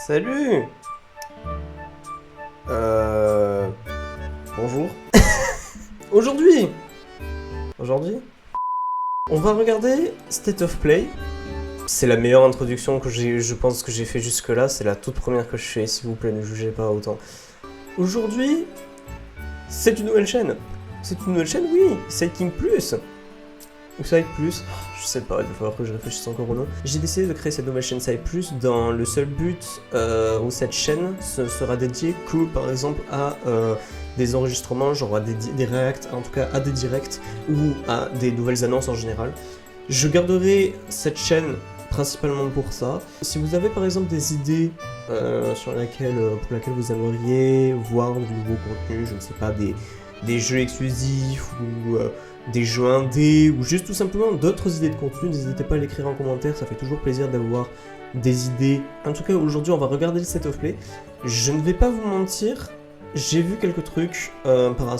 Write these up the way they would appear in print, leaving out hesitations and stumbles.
Salut. Bonjour. Aujourd'hui, on va regarder State of Play. C'est la meilleure introduction que je pense que j'ai fait jusque là. C'est la toute première que je fais, s'il vous plaît, ne jugez pas autant. Aujourd'hui, c'est une nouvelle chaîne. C'est une nouvelle chaîne, oui. Sideking Plus. Ou Side Plus, je sais pas, il va falloir que je réfléchisse encore au nom. J'ai décidé de créer cette nouvelle chaîne Side Plus dans le seul but où cette chaîne sera dédiée que par exemple à des enregistrements, genre à des reacts, en tout cas à des directs ou à des nouvelles annonces en général. Je garderai cette chaîne principalement pour ça. Si vous avez par exemple des idées pour laquelle vous aimeriez voir du nouveau contenu, je ne sais pas, des jeux exclusifs ou des jeux indés ou juste tout simplement d'autres idées de contenu, n'hésitez pas à l'écrire en commentaire, ça fait toujours plaisir d'avoir des idées. En tout cas aujourd'hui on va regarder le State of Play. Je ne vais pas vous mentir, j'ai vu quelques trucs par rapport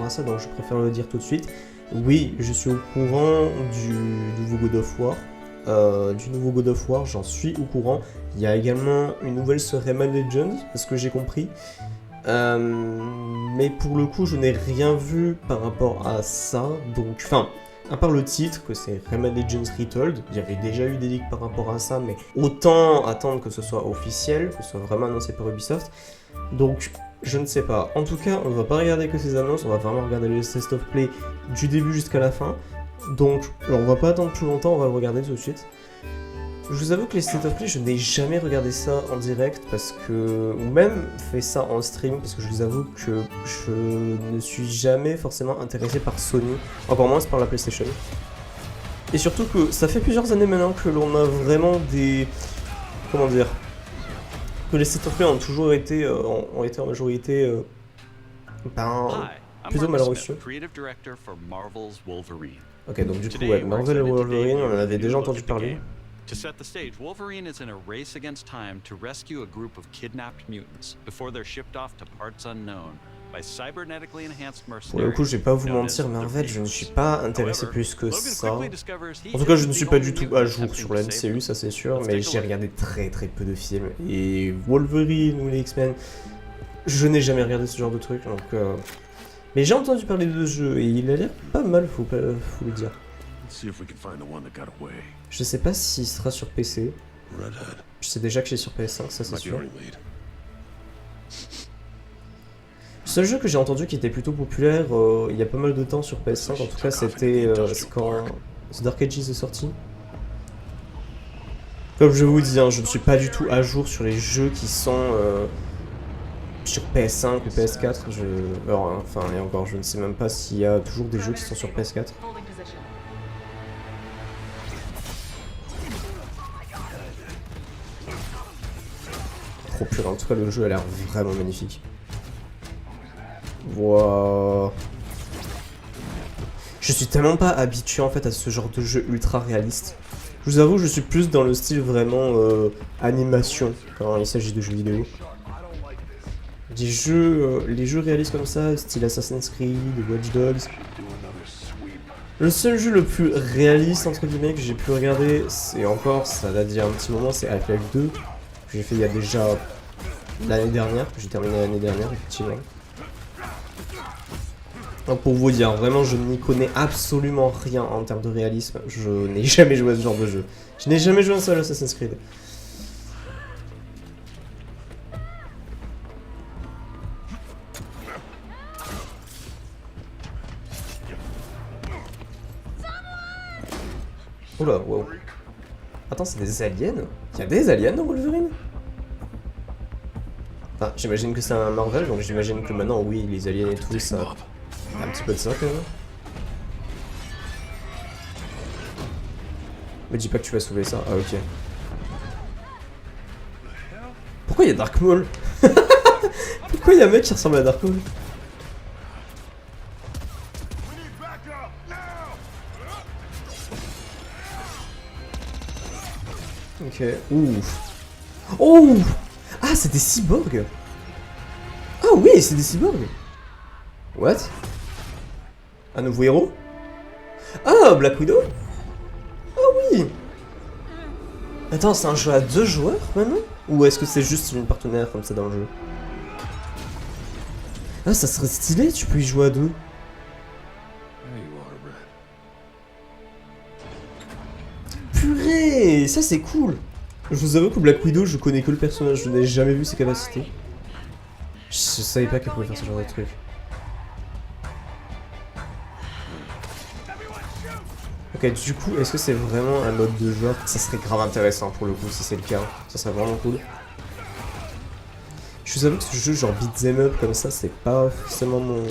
à ça, donc je préfère le dire tout de suite. Oui, je suis au courant du nouveau God of War, j'en suis au courant. Il y a également une nouvelle sur Rayman Legends, à ce que j'ai compris. Mais pour le coup je n'ai rien vu par rapport à ça, donc enfin à part le titre que c'est Rayman Legends Retold, il y avait déjà eu des leaks par rapport à ça, mais autant attendre que ce soit officiel, que ce soit vraiment annoncé par Ubisoft, donc je ne sais pas. En tout cas on va pas regarder que ces annonces, on va vraiment regarder le State of Play du début jusqu'à la fin, donc alors on va pas attendre plus longtemps, on va le regarder tout de suite. Je vous avoue que les State of Play, je n'ai jamais regardé ça en direct parce que, ou même fait ça en stream, parce que je vous avoue que je ne suis jamais forcément intéressé par Sony, encore moins par la PlayStation. Et surtout que ça fait plusieurs années maintenant que l'on a vraiment des... comment dire, que les State of Play ont toujours été, ont été en majorité, plutôt mal reçus. Ok, donc du coup, ouais, Marvel et Wolverine, on en avait déjà entendu parler. To set the stage, Wolverine is in a race against time to rescue a group of kidnapped mutants before they're shipped off to parts unknown by cybernetically enhanced mercenaries. Pour le coup, je vais pas vous mentir, Marvel, je ne suis pas intéressé plus que ça. En tout cas, je ne suis pas du tout à jour sur la MCU, ça c'est sûr, mais j'ai regardé très peu de films. Et Wolverine ou les X-Men, je n'ai jamais regardé ce genre de truc, donc... Mais j'ai entendu parler de ce jeu, et il a l'air pas mal, faut le dire. Je sais pas s'il sera sur PC. Je sais déjà que j'ai sur PS5, ça c'est sûr. Le seul jeu que j'ai entendu qui était plutôt populaire il y a pas mal de temps sur PS5, en tout cas c'était quand The Dark Ages est sorti. Comme je vous dis, hein, je ne suis pas du tout à jour sur les jeux qui sont sur PS5 ou PS4. Enfin, et encore, je ne sais même pas s'il y a toujours des jeux qui sont sur PS4. Trop pur, en tout cas le jeu a l'air vraiment magnifique. Wow. Je suis tellement pas habitué en fait à ce genre de jeu ultra réaliste. Je vous avoue, je suis plus dans le style vraiment animation quand il s'agit de jeux vidéo. Les jeux réalistes comme ça, style Assassin's Creed, Watch Dogs. Le seul jeu le plus réaliste entre guillemets que j'ai pu regarder, c'est encore, ça date d'il y a un petit moment, c'est Half-Life 2. Que j'ai fait il y a déjà l'année dernière, que j'ai terminé l'année dernière effectivement. Donc pour vous dire, vraiment je n'y connais absolument rien en termes de réalisme, je n'ai jamais joué à ce genre de jeu. Je n'ai jamais joué à un seul Assassin's Creed. Oula, wow. Attends, c'est des aliens? Il y a des aliens dans Wolverine? Enfin, j'imagine que c'est un Marvel, donc j'imagine que maintenant, oui, les aliens et tout, ça... Il y a un petit peu de ça, quand même. Me dis pas que tu vas sauver ça. Ah, ok. Pourquoi il y a Dark Maul? Pourquoi il y a un mec qui ressemble à Dark Maul? Ok. Ouf. Oh! Ah, c'est des cyborgs! Ah oui, c'est des cyborgs! What? Un nouveau héros? Ah, Black Widow? Ah oui! Attends, c'est un jeu à 2 joueurs maintenant? Ou est-ce que c'est juste une partenaire comme ça dans le jeu? Ah, ça serait stylé, tu peux y jouer à 2. Purée, ça c'est cool. Je vous avoue que Black Widow, je connais que le personnage, je n'ai jamais vu ses capacités. Je savais pas qu'elle pouvait faire ce genre de truc. Ok, du coup, est-ce que c'est vraiment un mode de joueur? Ça serait grave intéressant pour le coup, si c'est le cas. Ça serait vraiment cool. Je vous avoue que ce jeu genre beat'em up comme ça, c'est pas forcément mon...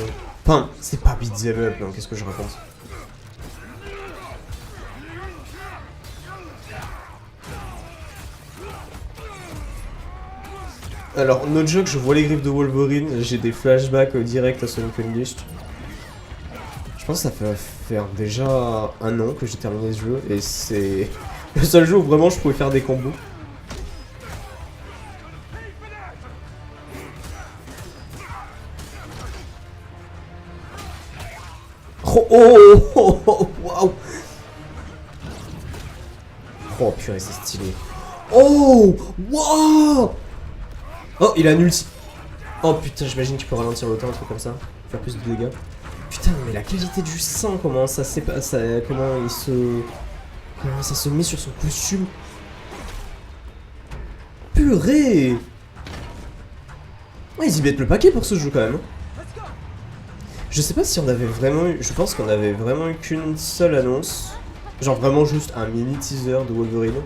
Enfin, c'est pas beat'em up, non, qu'est-ce que je raconte? Alors, notre jeu que je vois les griffes de Wolverine, j'ai des flashbacks directs à Sonic Unleashed. Je pense que ça fait faire déjà 1 an que j'ai terminé ce jeu, et c'est le seul jeu où vraiment je pouvais faire des combos. Oh oh oh oh waouh. Oh purée, c'est stylé. Oh waouh. Oh, il a un ulti. Oh putain, j'imagine qu'il peut ralentir le temps, un truc comme ça. Faire plus de dégâts. Putain, mais la qualité du sang, comment ça comment il se... Comment ça se met sur son costume. Purée. Ouais, ils y mettent le paquet pour ce jeu quand même. Je sais pas si on avait vraiment eu... Je pense qu'on avait vraiment eu qu'une seule annonce. Genre vraiment juste un mini teaser de Wolverine.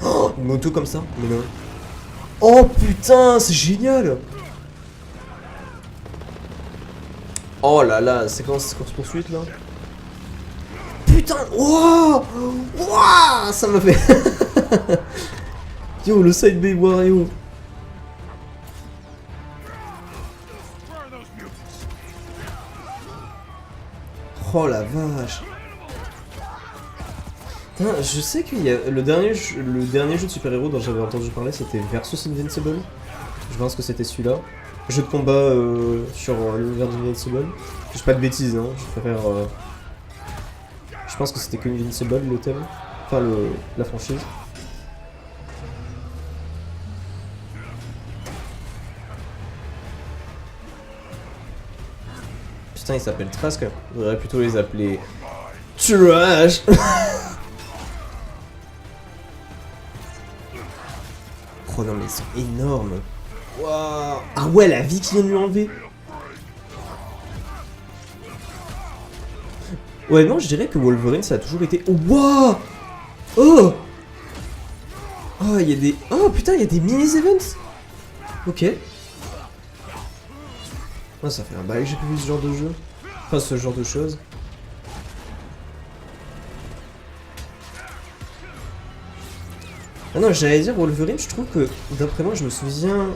Oh, une moto comme ça. Mais non. Oh putain, c'est génial. Oh là là, séquence course-poursuite là. Putain, wouah. Wouah, ça m'a fait... Yo, le side B Wario. Oh la vache. Putain, je sais qu'il y a le dernier jeu de super-héros dont j'avais entendu parler, c'était Versus Invincible. Je pense que c'était celui-là. Jeu de combat sur l'univers d'Invincible. Je dis pas de bêtises, hein. Je préfère. Je pense que c'était que Invincible le thème, enfin la franchise. Putain, ils s'appellent Trask. On devrait plutôt les appeler Trash. Oh non mais ils sont énormes. Waouh. Ah ouais, la vie qui vient de lui enlever. Ouais, non, je dirais que Wolverine ça a toujours été... Waouh. Oh. Oh, il y a des... Oh putain, il y a des mini-events. Ok. Oh, ça fait un bail que j'ai plus vu ce genre de jeu. Enfin, ce genre de choses. Ah non, j'allais dire Wolverine, je trouve que, d'après moi, je me souviens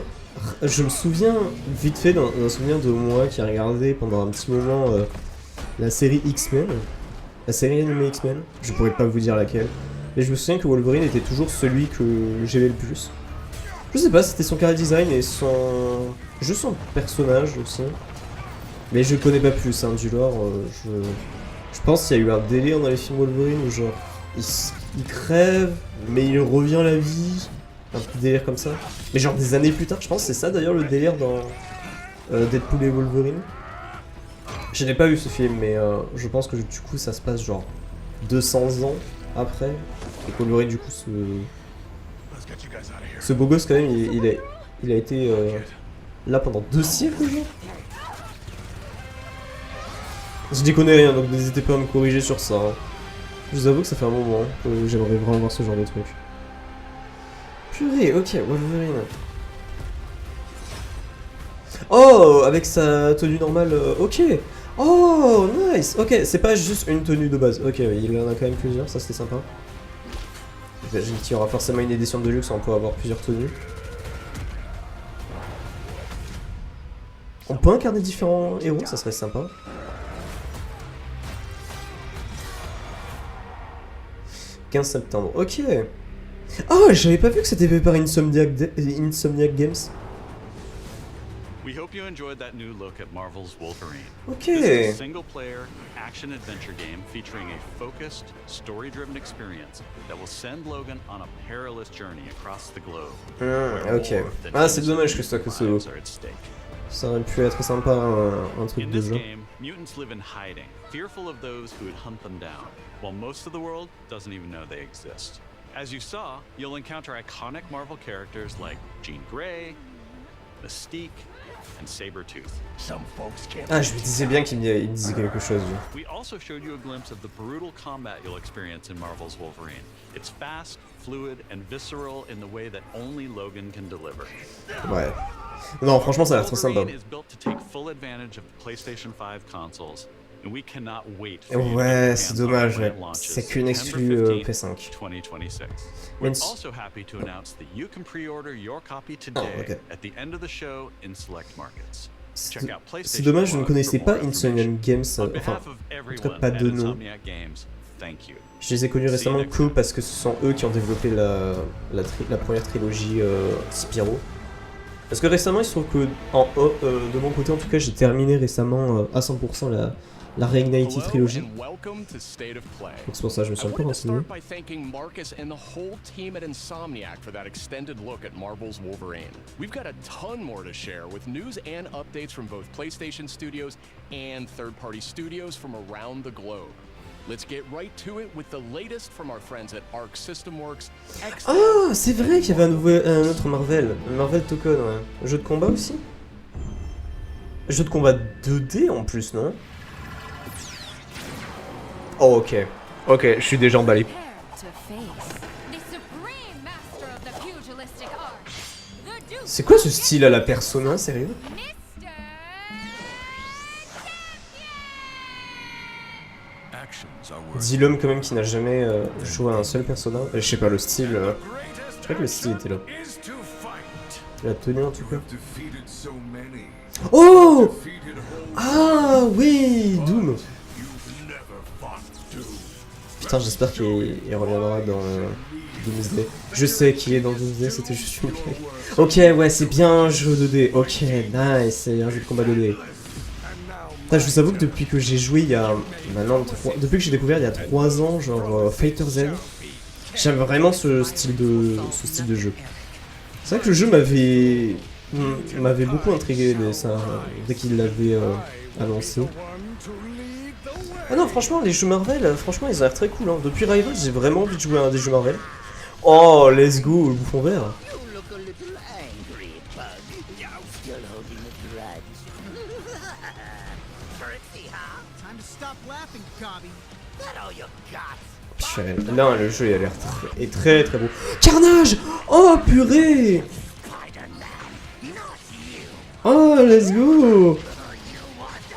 vite fait d'un souvenir de moi qui a regardé pendant un petit moment la série X-Men, la série animée X-Men, je pourrais pas vous dire laquelle, et je me souviens que Wolverine était toujours celui que j'aimais le plus. Je sais pas, c'était son chara design et juste son personnage aussi, mais je connais pas plus, hein, du lore, je pense qu'il y a eu un délire dans les films Wolverine où genre, il crève, mais il revient à la vie. Un petit délire comme ça. Mais genre des années plus tard, je pense que c'est ça d'ailleurs le délire dans Deadpool et Wolverine. Je n'ai pas vu ce film, mais je pense que du coup ça se passe genre 200 ans après. Et que Wolverine du coup ce beau gosse quand même, il a été là pendant 2 siècles genre. Je n'y connais rien, donc n'hésitez pas à me corriger sur ça. Hein. Je vous avoue que ça fait un moment que j'aimerais vraiment voir ce genre de truc. Purée, ok, Wolverine. Oh, avec sa tenue normale, ok. Oh, nice. Ok, c'est pas juste une tenue de base. Ok, oui, il en a quand même plusieurs, ça c'était sympa. J'imagine qu'il y aura forcément une édition de luxe où on peut avoir plusieurs tenues. On peut incarner différents héros, ça serait sympa. « 15 septembre, ok. Oh, j'avais pas vu que c'était fait par Insomniac Games. We hope you enjoyed that new look at Marvel's Wolverine. Ok. This is a single-player action-adventure game featuring a focused, story-driven experience that will send Logan on a perilous journey across the globe. Ok. Ah, c'est dommage que ce soit que solo. Ça aurait pu être sympa un truc In de this jeu. game, mutants live in hiding, fearful of those who would hunt them down, while most of the world doesn't even know they exist. As you saw, you'll encounter iconic Marvel characters like Jean Grey, Mystique, and Sabretooth. Ah, je me disais bien qu'il me disait quelque chose. Lui. We also showed you a glimpse of the brutal combat you'll experience in Marvel's Wolverine. It's fast, fluid, and visceral in the way that only Logan can deliver. Ouais. Non, franchement, ça a l'air trop sympa. Wolverine is built to take full advantage of the PlayStation 5 consoles, and we cannot wait for you to get your Ouais, hands c'est on dommage. it when Ouais. it launches C'est qu'une September exclue 15th, PS5. 2026. Mais We're c- also happy to announce that you can pre-order your copy Oh, today okay. at the end of the show in select markets. C'est Check out c'est PlayStation dommage, je ne Blog connaissais for pas more Insomniac information. Games. On Enfin, behalf of en tout cas, everyone pas at de nom. Insomniac Games, thank you. Je les ai connus récemment que parce que ce sont eux qui ont développé la première trilogie Spyro. Parce que récemment, il se trouve que, de mon côté en tout cas, j'ai terminé récemment à 100% la Reignited trilogie. Donc c'est pour ça que je me suis un peu renseigné. by thanking Marcus and the whole team at Insomniac for that extended look at Marvel's Wolverine. We've got a ton more to share with news and updates from both PlayStation Studios and third-party studios from around the globe. Let's get right to it with the latest from our friends at Arc System Works. Ah, c'est vrai qu'il y avait un autre Marvel. Marvel Token, ouais. Jeu de combat aussi. Jeu de combat 2D en plus, non? Oh, ok. Ok, je suis déjà emballé. Prepare to face the supreme master of the pugilistic art, the Duke C'est quoi ce style à la Persona, sérieux? Mr. Dis l'homme quand même qui n'a jamais joué à un seul Persona. Je sais pas, le style... je crois que le style était là. La tenue en tout cas. Oh! Ah oui, Doom. Putain, j'espère qu'il reviendra dans Doomsday. Je sais qu'il est dans Doomsday, c'était juste une blague. Ok, ouais, c'est bien un jeu 2D. Ok, nice, c'est un jeu de combat 2D. Putain, je vous avoue que depuis que j'ai joué il y a... Maintenant, depuis que j'ai découvert il y a 3 ans, genre Fighter Z, j'aime vraiment ce style de jeu. C'est vrai que le jeu m'avait beaucoup intrigué dès qu'il l'avait annoncé. Ah non, franchement, les jeux Marvel, franchement, ils ont l'air très cool. Hein. Depuis Rivals, j'ai vraiment envie de jouer à des jeux Marvel. Oh, let's go, le bouffon vert. You look a little angry, Bug. You're still holding a grudge. Currency, huh? Time to stop laughing, Cobby. That all you got? Putain, non, le jeu il a l'air très très beau. Carnage! Oh, purée! Spider-Man, not you. Oh, let's go!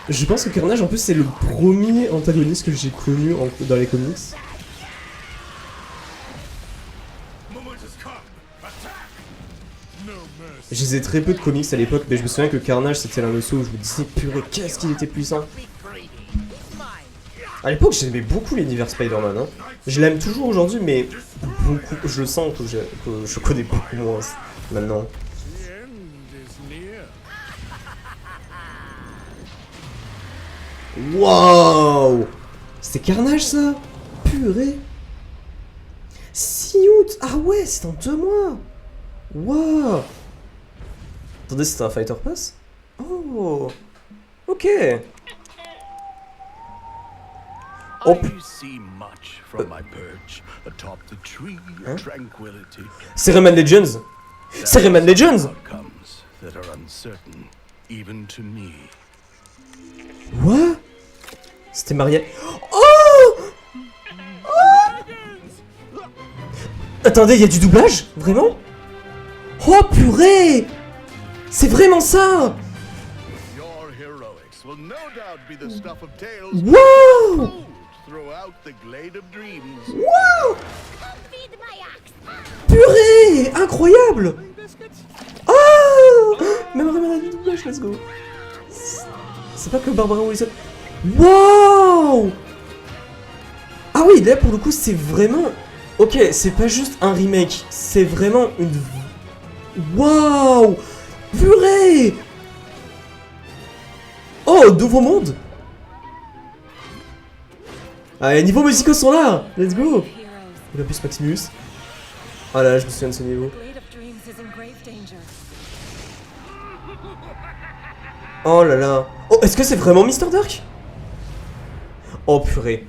Je pense que Carnage, en plus, c'est le premier antagoniste que j'ai connu dans les comics. Je lisais très peu de comics à l'époque, mais je me souviens que Carnage, c'était l'un de ceux où je me disais, purée, qu'est-ce qu'il était puissant! À l'époque, j'aimais beaucoup l'univers Spider-Man. Hein. Je l'aime toujours aujourd'hui, mais beaucoup, je le sens que je connais beaucoup moins maintenant. Waouh! C'était Carnage ça? Purée! 6 août! Ah ouais, c'est dans 2 mois! Waouh! Attendez, c'était un Fighter Pass? Oh! Ok! Oh. Hein? C'est Rayman Legends! C'est Rayman Legends! What? C'était Maria... Oh! Oh! Attendez, il y a du doublage? Vraiment? Oh purée! C'est vraiment ça! Wow! Wow! feed my axe. Purée! Incroyable! Oh! Même Rayman a du doublage, let's go! C'est pas que Barbara Wilson. Wow! Ah oui, là pour le coup, c'est vraiment... Ok, c'est pas juste un remake, c'est vraiment une... Waouh! Purée! Oh, nouveau monde. Ah, les niveaux musicaux sont là. Let's go. Olympus Maximus. Ah là, je me souviens de ce niveau. Oh là là. Oh, est-ce que c'est vraiment Mr. Dark? Oh purée.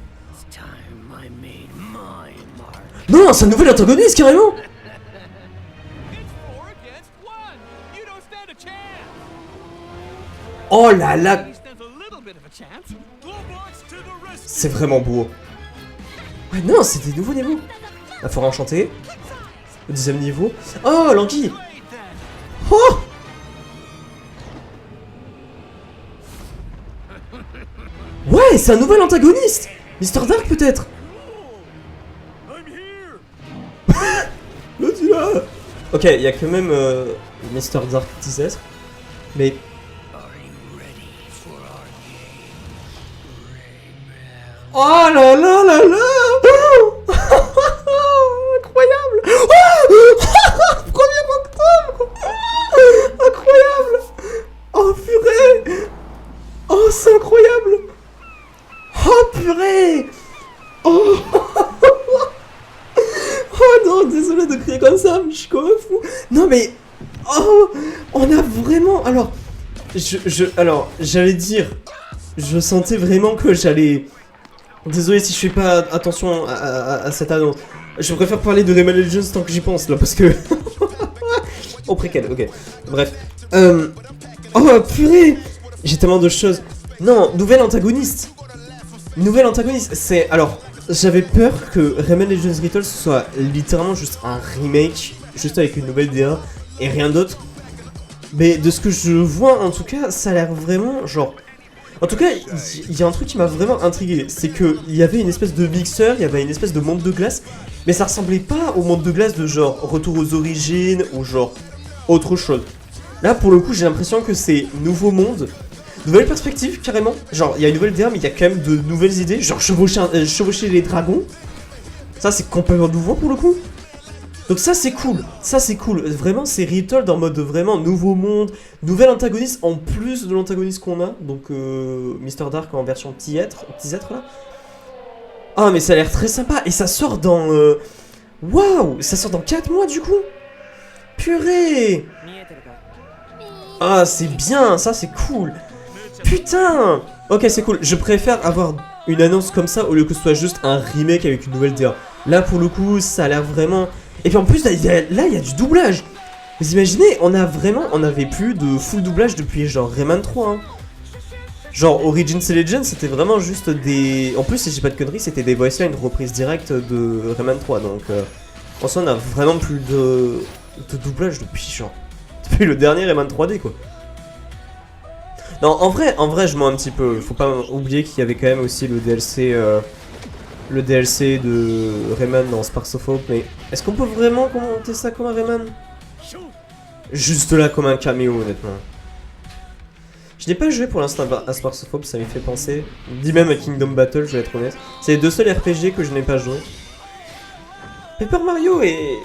Non, c'est un nouvel antagoniste carrément. Oh là là. C'est vraiment beau. Ouais, non, c'est des nouveaux niveaux. La forêt enchantée. Le 10e niveau. Oh, l'anguille. Oh. Ouais, c'est un nouvel antagoniste. Mr. Dark peut-être. Là, tu l'as. Ok, il y a quand même Mr. Dark 17. Mais... Oh là là là là. Incroyable. Oh 1er octobre. Incroyable. Oh purée. Oh c'est incroyable. Oh purée. Oh. Oh non, désolé de crier comme ça, mais je suis comme un fou. Non mais... Oh. On a vraiment... Alors... Alors, j'allais dire... Je sentais vraiment que j'allais... Désolé si je fais pas attention à cette annonce. Je préfère parler de Rayman Legends tant que j'y pense là parce que... Oh préquel, ok. Bref. Oh purée. J'ai tellement de choses. Non, nouvel antagoniste. Nouvel antagoniste, c'est... Alors, j'avais peur que Rayman Legends Ritual soit littéralement juste un remake, juste avec une nouvelle DA et rien d'autre. Mais de ce que je vois en tout cas, ça a l'air vraiment genre... En tout cas, il y a un truc qui m'a vraiment intrigué, c'est qu'il y avait une espèce de mixeur, il y avait une espèce de monde de glace, mais ça ressemblait pas au monde de glace de genre retour aux origines ou genre autre chose. Là, pour le coup, j'ai l'impression que c'est nouveau monde, nouvelle perspective carrément. Genre, il y a une nouvelle DA, mais il y a quand même de nouvelles idées, genre chevaucher les dragons. Ça, c'est complètement nouveau pour le coup. Donc ça c'est cool, vraiment c'est retold en mode vraiment nouveau monde, nouvel antagoniste en plus de l'antagoniste qu'on a, donc Mr. Dark en version petit être là. Ah mais ça a l'air très sympa, et ça sort dans... Waouh, ça sort dans 4 mois du coup. Purée. Ah c'est bien, ça c'est cool. Putain. Ok c'est cool, je préfère avoir une annonce comme ça au lieu que ce soit juste un remake avec une nouvelle DA. Là pour le coup ça a l'air vraiment... Et puis en plus là il y a du doublage. Vous imaginez, on avait plus de full doublage depuis genre Rayman 3 hein. Genre Origins et Legends c'était vraiment juste des... En plus si j'ai pas de conneries c'était des voice lines reprises directes de Rayman 3. Donc en soi on a vraiment plus de doublage depuis le dernier Rayman 3D quoi. Non en vrai je mens un petit peu. Faut pas oublier qu'il y avait quand même aussi le DLC... Le DLC de Rayman dans Sparks of Hope, mais est-ce qu'on peut vraiment commenter ça comme un Rayman? Juste là comme un caméo honnêtement. Je n'ai pas joué pour l'instant à Sparks of Hope, ça m'y fait penser. Dit même à Kingdom Battle, je vais être honnête. C'est les deux seuls RPG que je n'ai pas joué. Paper Mario et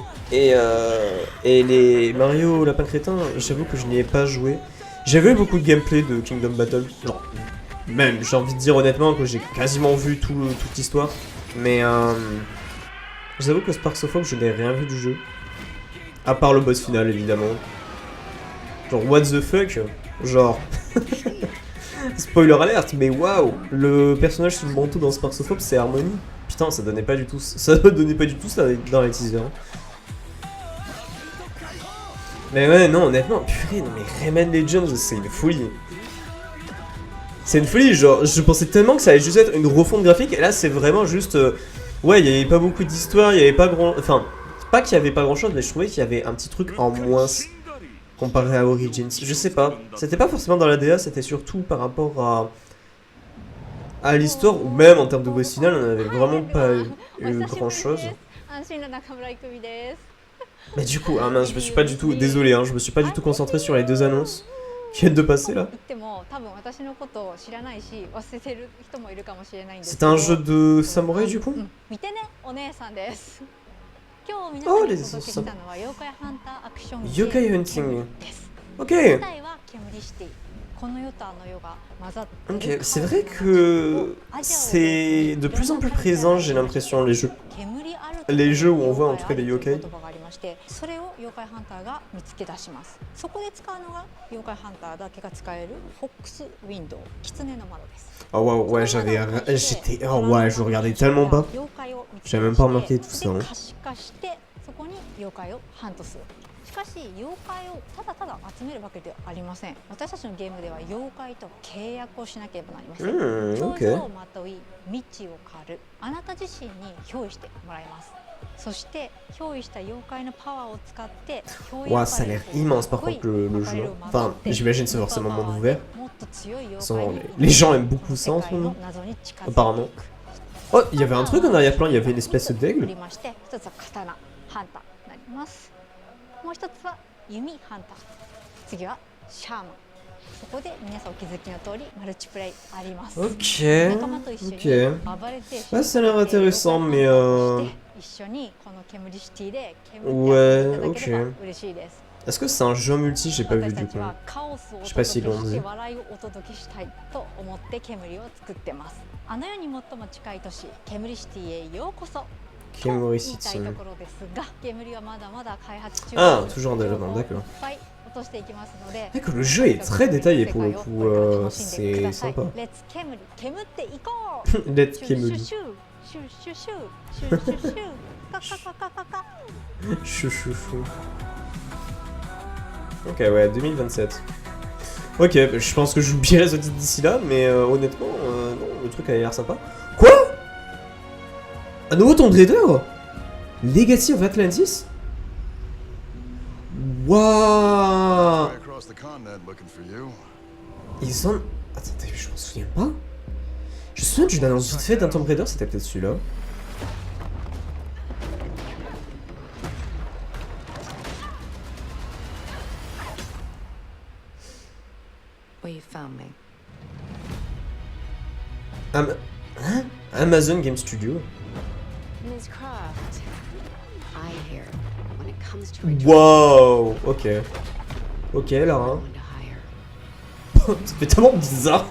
les Mario Lapin Crétin, j'avoue que je n'y ai pas joué. J'ai vu beaucoup de gameplay de Kingdom Battle, genre, même j'ai envie de dire honnêtement que j'ai quasiment vu toute l'histoire. Mais j'avoue que Sparks of Hope, je n'ai rien vu du jeu. À part le boss final évidemment. Genre what the fuck. Genre... Spoiler alert, mais waouh. Le personnage sur le manteau dans Sparks of Hope c'est Harmony. Putain ça donnait pas du tout ça dans les teasers. Mais ouais non honnêtement, purée non mais Rayman Legends c'est une folie. C'est une folie, genre je pensais tellement que ça allait juste être une refonte graphique et là c'est vraiment juste... ouais il y avait pas beaucoup d'histoire, il y avait pas grand... Enfin, pas qu'il y avait pas grand chose mais je trouvais qu'il y avait un petit truc en moins comparé à Origins. Je sais pas, c'était pas forcément dans la DA, c'était surtout par rapport à l'histoire ou même en termes de boss final on avait vraiment pas eu grand chose. Mais du coup, ah mince, je me suis pas du tout... Désolé, hein, je me suis pas du tout concentré sur les deux annonces qui viennent de passer là. C'est un jeu de samouraï du coup? Oh les Yokai Hunting. Ok. Ok, c'est vrai que c'est de plus en plus présent, j'ai l'impression, les jeux. Les jeux où on voit en tout cas les yokai. それを妖怪ハンターが見つけ出します。そこで使うのが妖怪ハンターだけが使えるフォックスウィンドウ、狐の窓です。 Ah ouais, ouais, j'étais... Oh ouais, je regardais tellement pas. J'avais même pas remarqué tout ça. Hein. 可視化してそこに妖怪をハントする。しかし妖怪をただただ集めるわけではありません。私たちのゲームでは妖怪と契約をしなければなりません。長寿をまとい、道を狩る。あなた自身に憑依してもらいます。 そして憑依した妖怪のパワーを使って Ouah, ça a l'air immense par contre le jeu. Enfin, j'imagine c'est forcément monde ouvert. Les gens aiment beaucoup ça en ce moment. Apparemment. Oh, il y avait un truc en arrière-plan, il y avait une espèce d'aigle. もう一つは弓ハンター。次はシャーマン。そこで皆さんお気づきの通りマルチプレイあります。 Ok, ok. Ah, ça a l'air intéressant, mais ouais, ok. Est-ce que c'est un jeu multi? J'ai pas vu du coup. Je sais pas s'ils l'ont dit. あの世に最も近い都市ケムリシティへようこそ。 Kemuri City. Ah, toujours en développement, d'accord. C'est que le jeu est très détaillé pour le coup, c'est sympa. Let's Kemuri. Chou chou chou. Ok, ouais, 2027. Ok, bah, je pense que j'oublierai ce titre d'ici là, mais honnêtement, non, le truc a l'air sympa. Quoi? Un nouveau Tomb Raider? Legacy of Atlantis? Waouh! Ils ont... Attendez, je m'en souviens pas. Je me souviens d'une annonce vite fait d'un Tomb Raider, c'était peut-être celui-là. Hein? Amazon Game Studio. Wow, ok. Ok, Lara. Ça fait tellement bizarre.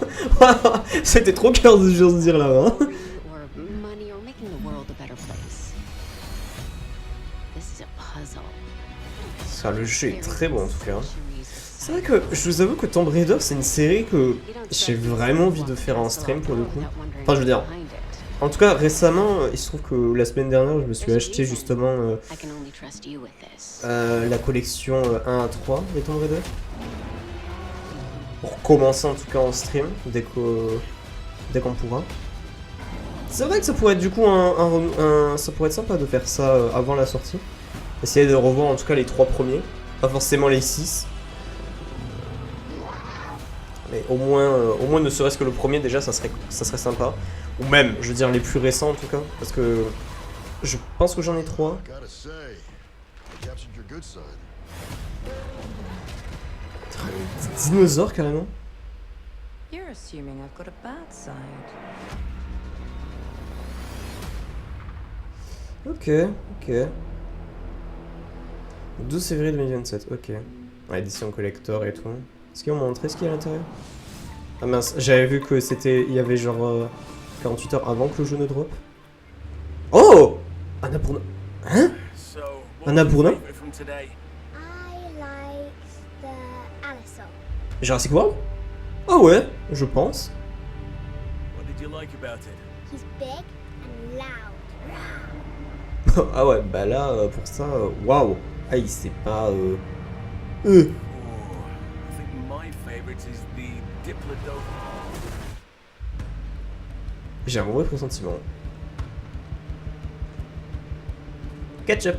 C'était trop cœur de juste dire Lara. Ça, le jeu est très bon en tout cas. C'est vrai que je vous avoue que Tomb Raider c'est une série que j'ai vraiment envie de faire en stream pour le coup. Enfin je veux dire, en tout cas récemment il se trouve que la semaine dernière je me suis acheté justement la collection 1 à 3 des Tomb Raider. Pour commencer en tout cas en stream dès qu'on pourra. C'est vrai que ça pourrait être du coup ça pourrait être sympa de faire ça avant la sortie. Essayer de revoir en tout cas les 3 premiers, pas forcément les 6. Mais au moins ne serait-ce que le premier déjà ça serait sympa. Ou même, je veux dire les plus récents en tout cas, parce que je pense que j'en ai 3. Dinosaures carrément. Ok, ok. 12 février 2027, ok. Ouais, édition collector et tout. Est-ce qu'ils ont montré ce qu'il y a à l'intérieur? Ah mince, j'avais vu que c'était... Il y avait genre 48 heures avant que le jeu ne drop. Oh! Annapurna. Hein? Annapurna? Jurassic World? Ah ouais, je pense. Ah ouais, bah là, pour ça, waouh. Ah, il sait pas... J'ai un mauvais pressentiment. Ketchup.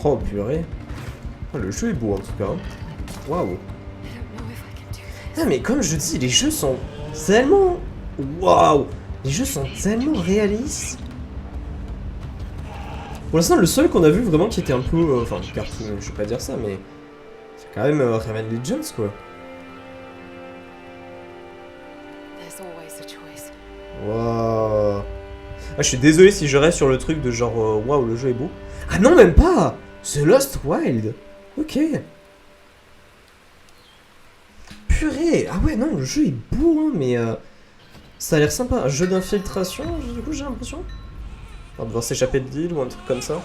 Oh purée. Oh, le jeu est beau en tout cas. Waouh. Ah mais comme je dis, les jeux sont tellement... Waouh. Les jeux sont tellement réalistes. Pour l'instant, le seul qu'on a vu vraiment qui était un peu... Enfin, cartoon, je vais pas dire ça, mais... C'est quand même Rayman Legends, quoi. Waouh. Ah, je suis désolé si je reste sur le truc de genre waouh, le jeu est beau. Ah non, même pas. The Lost Wild. Ok. Purée. Ah ouais, non, le jeu est beau, hein, mais ça a l'air sympa. Un jeu d'infiltration, du coup, j'ai l'impression. On va devoir s'échapper de l'île ou un truc comme ça.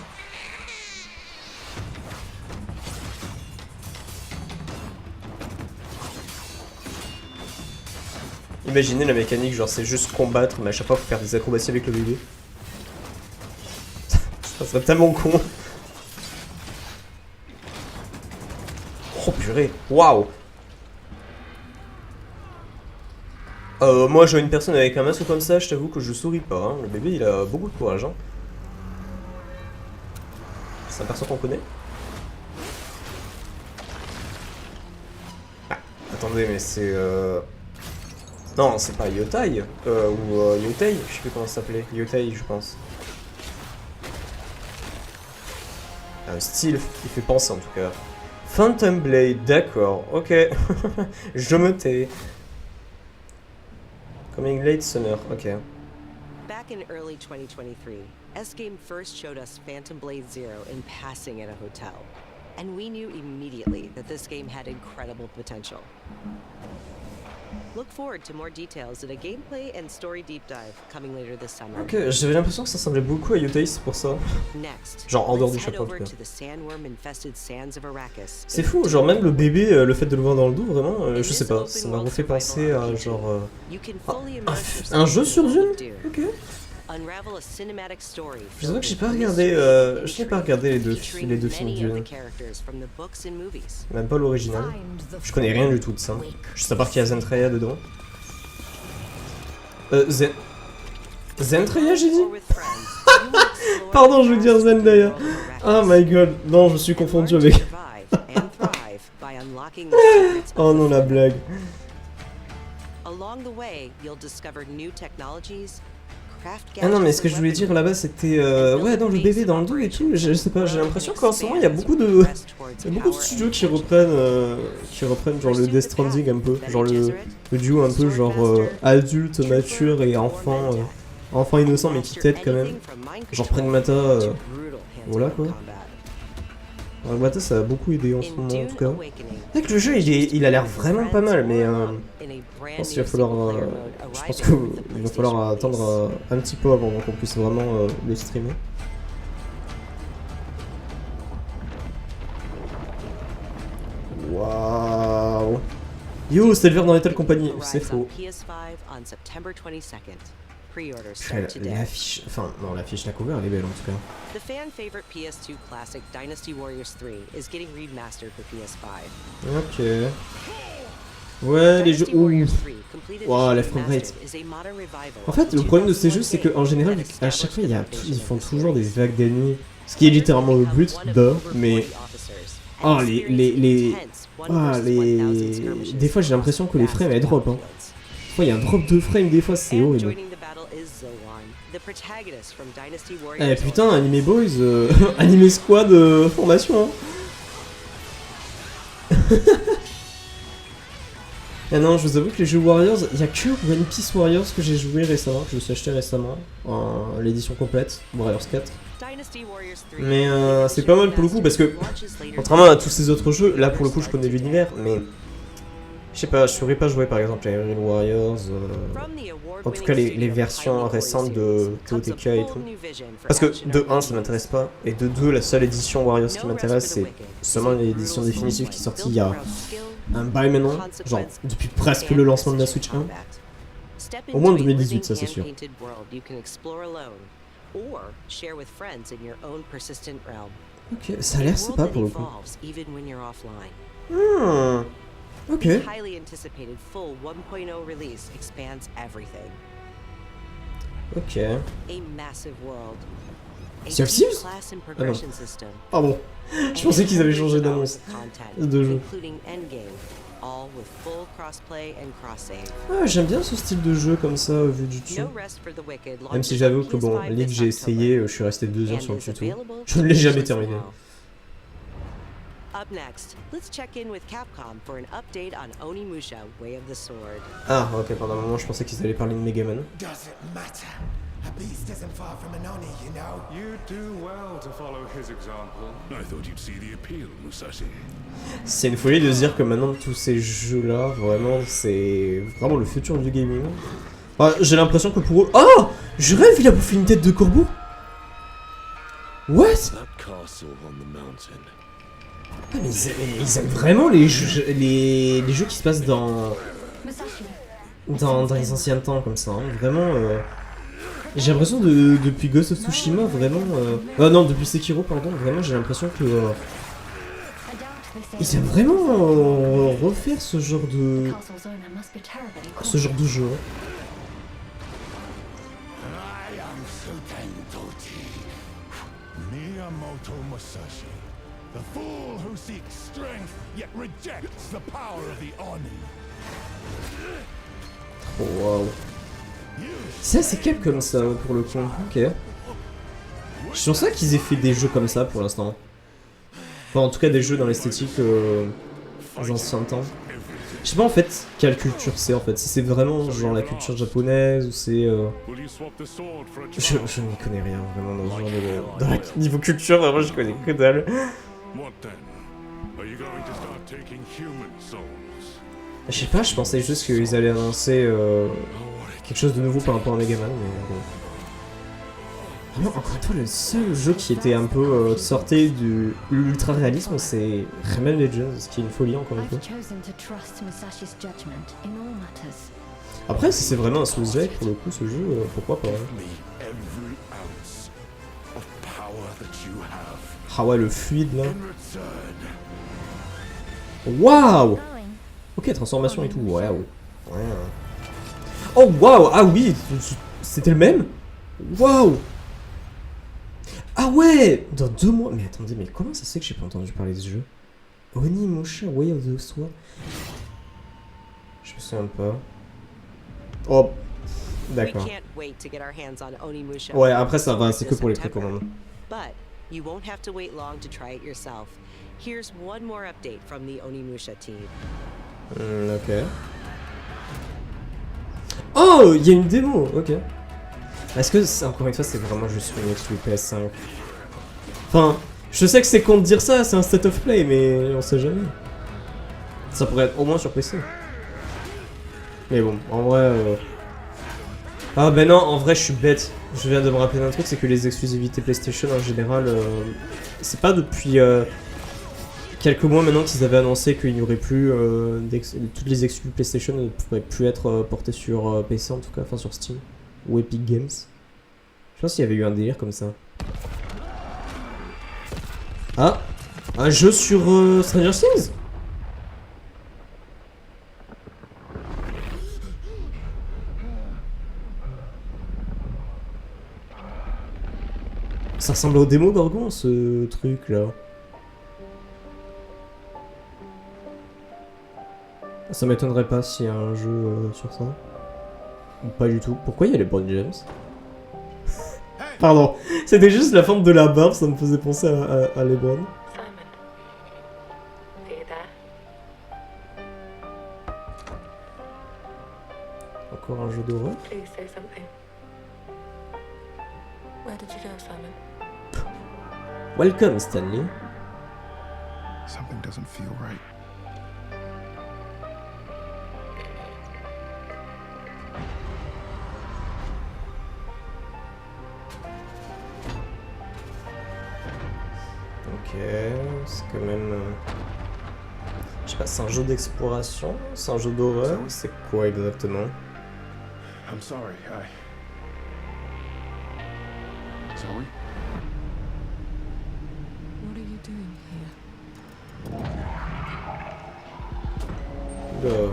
Imaginez la mécanique, genre c'est juste combattre, mais à chaque fois faut faire des acrobaties avec le bébé. Ça serait tellement con. Oh purée, waouh. Moi je vois une personne avec un masque comme ça, je t'avoue que je souris pas. Hein. Le bébé il a beaucoup de courage. Hein. C'est un perso qu'on connaît. Ah, attendez, mais c'est non, c'est pas Yotai, ou Yotei, je sais plus comment ça s'appelait. Yotei, je pense. Style, il fait penser en tout cas. Phantom Blade, d'accord, ok. Je me tais. Coming late summer, ok. Back in early 2023, S-Game first showed us Phantom Blade Zero in passing at a hotel. And we knew immediately that this game had incredible potential. Look forward to more details in a gameplay and story deep dive coming later this summer. Ok, j'avais l'impression que ça ressemblait beaucoup à Yotei, c'est pour ça. Next, genre en dehors du let's head chapeau en tout over cas. to the sandworm-infested sands of Arrakis. C'est fou, genre même le bébé, le fait de le voir dans le dos, vraiment, je sais pas, ça m'a refait penser à genre... You can fully Ah, immerse yourself un jeu in sur the world Dune. of Dune. Ok. Unravel a cinematic story Je sais pas que j'ai pas filled with regardé, mystery and je n'ai pas regardé featuring les deux films many of the Dune. characters from the books and movies. Même pas l'original. Je connais rien du tout de ça. Je sais pas qu'il y a Zendaya dedans. Zendaya, j'ai dit? Or with friends, you will explore Pardon, je veux the dire vast open Zendaya. world of Oh Arrakis. my god, non, je suis confondu Learn to avec... survive and thrive by unlocking the secrets of Oh the non, la Fold. blague. Along the way, you'll discover new technologies, craft Ah non, mais gadgets ce que je and voulais dire weaponry, là-bas, c'était... and ouais, build dans a le base bébé of dans le dos et tout, je sais pas, j'ai operations l'impression to qu'en ce moment, il y a beaucoup de... progress towards Il y a beaucoup de power studios and qui fortune. reprennent genre le Pursue Death the Stranding un peu, path, genre Bene le Gesserit, duo un peu genre Swordmaster, adulte, Trooper, mature et or enfant, Mentat. enfant innocent mais qui Master t'aide quand même. anything from mind Genre control Pragmata, to brutal voilà, hand-to-hand quoi. combat. Pragmata ça a beaucoup aidé en ce In moment en Dune tout cas. Awakening, C'est vrai que le jeu il a l'air vraiment pas mal mais in a je brand pense qu'il new va falloir, single-player mode je pense arriving with the qu'il va PlayStation falloir release. attendre un petit peu avant qu'on puisse vraiment le streamer. Waouh. Yo, c'était le verre dans Lethal Company, c'est Arrives on faux. PS5 on September 22nd. Pre-orders Putain, start today. l'affiche, enfin non l'affiche, la cover elle est belle en tout cas. The fan favorite PS2 classic Dynasty Warriors 3 is getting remastered for PS5. Ok. Ouais, les jeux... Dynasty Ouh. Warriors 3 completed Wow, edition la frame rate. remastered is a modern revival En fait, of le the problème de ces jeux, 2001 c'est qu'en game général, that à chaque fois, established ils the font foundation toujours of the des series. vagues d'ennemis. Ce qui est littéralement le but, mais... Ah, des fois, j'ai l'impression que les frames, elles drop, hein. Des fois, il y a un drop de frames, des fois, c'est horrible. Eh putain, Anime Boys, Anime Squad, formation, hein. Ah non, je vous avoue que les jeux Warriors, il y a que One Piece Warriors que j'ai joué récemment, que je me suis acheté récemment, en l'édition complète, Warriors 4. Mais c'est pas mal pour le coup parce que, contrairement à tous ces autres jeux, là pour le coup je connais l'univers, mais je sais pas, je saurais pas jouer par exemple à Aerial Warriors, en tout cas les versions récentes de TOTK et tout. Parce que de 1 ça m'intéresse pas, et de 2 la seule édition Warriors qui m'intéresse c'est seulement l'édition définitive qui est sortie il y a un bail maintenant, genre depuis presque le lancement de la Switch 1. Au moins 2018 ça c'est sûr. Ok, ça a l'air sympa pour le coup. Ok. Ok. Sea of Thieves? Ah non. Pardon. Je pensais qu'ils avaient changé d'annonce de jeu. Ah, j'aime bien ce style de jeu comme ça vu du dessus. Même si j'avoue que bon, League j'ai essayé, je suis resté 2 heures sur le tuto. Je ne l'ai jamais terminé. Up next, let's check in with Capcom for an update on Onimusha Way of the Sword. Ah, ok, pendant un moment je pensais qu'ils allaient parler de Megaman. A beast isn't far from an Oni, you know. You do well to follow his example. I thought you'd see the appeal, Musashi. C'est une folie de se dire que maintenant tous ces jeux-là, vraiment, c'est vraiment le futur du gaming. Enfin, j'ai l'impression que pour eux... Oh, je rêve, il a bouffé une tête de corbeau. What? Ah, mais ils aiment vraiment les jeux qui se passent dans les anciens temps comme ça. Hein. Vraiment, j'ai l'impression depuis Ghost of Tsushima, vraiment... non, depuis Sekiro, pardon, vraiment j'ai l'impression que... ils aiment vraiment refaire ce genre de jeu. Hein. Miyamoto Musashi, the fool who seeks strength yet rejects the power of the Oni. Oh wow. C'est Capcom ça pour le coup. Ok. Je suis sûr qu'ils aient fait des jeux comme ça pour l'instant. Enfin en tout cas des jeux dans l'esthétique des anciens temps. Je sais pas en fait quelle culture c'est en fait. Si c'est vraiment genre la culture japonaise ou c'est... Je n'y connais rien vraiment dans ce genre de... Dans niveau culture vraiment je connais que dalle. Je sais pas, je pensais juste qu'ils allaient annoncer quelque chose de nouveau par rapport à Megaman mais bon. Vraiment, encore une fois, le seul jeu qui était un peu sorti de l'ultra réalisme, c'est Rayman Legends, ce qui est une folie encore une fois. Après, si c'est vraiment un Souls-like pour le coup, ce jeu, pourquoi pas. Hein. Ah ouais, le fluide là. Waouh! Ok, transformation et tout, waouh. Ouais. Oh waouh! Ah oui, c'était le même? Waouh! Ah ouais! Dans 2 mois... Mais attendez, mais comment ça se fait que j'ai pas entendu parler de ce jeu? Onimusha Way of the Sword? Je me souviens pas. Oh! D'accord. Ouais, après ça va, c'est que pour les précommandes. But you won't have to wait long to try it yourself. Here's one more update from the Onimusha team. Ok. Oh! Il y a une démo! Ok. Est-ce que, encore une fois, c'est vraiment juste une exclu PS5? Enfin, je sais que c'est con de dire ça, c'est un state of play, mais on sait jamais. Ça pourrait être au moins sur PC. Mais bon, en vrai... Ah ben non, en vrai je suis bête. Je viens de me rappeler d'un truc, c'est que les exclusivités PlayStation en général... c'est pas depuis quelques mois maintenant qu'ils avaient annoncé qu'il n'y aurait plus... toutes les exclus PlayStation ne pourraient plus être portées sur PC en tout cas, enfin sur Steam. Ou Epic Games. Je pense qu'il y avait eu un délire comme ça. Ah! Un jeu sur Stranger Things? Ça ressemble au démo Gorgon ce truc là. Ça m'étonnerait pas s'il y a un jeu sur ça. Pas du tout. Pourquoi il y a les Brown James? Pardon, c'était juste la forme de la barbe, ça me faisait penser à LeBron. Encore un jeu d'horreur. Welcome Stanley. Something doesn't feel right. Ok, c'est quand même... Je sais pas, c'est un jeu d'exploration? C'est un jeu d'horreur? C'est quoi exactement? I'm sorry, Sorry? What are you doing here?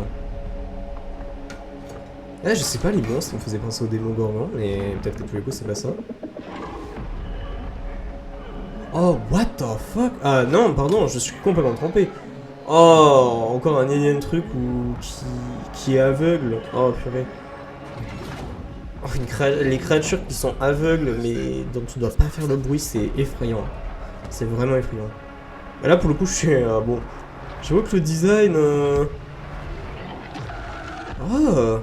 Ah, je sais pas, les monstres, ça me faisait penser au démon Gorgon, mais peut-être que tous les coups c'est pas ça. Oh, what the fuck? Ah non, pardon, je suis complètement trompé. Oh, encore un énième truc qui est aveugle. Oh, purée. Oh, les créatures qui sont aveugles, mais dont tu dois pas faire le bruit, c'est effrayant. C'est vraiment effrayant. Et là, pour le coup, je suis... bon, je vois que le design... Oh.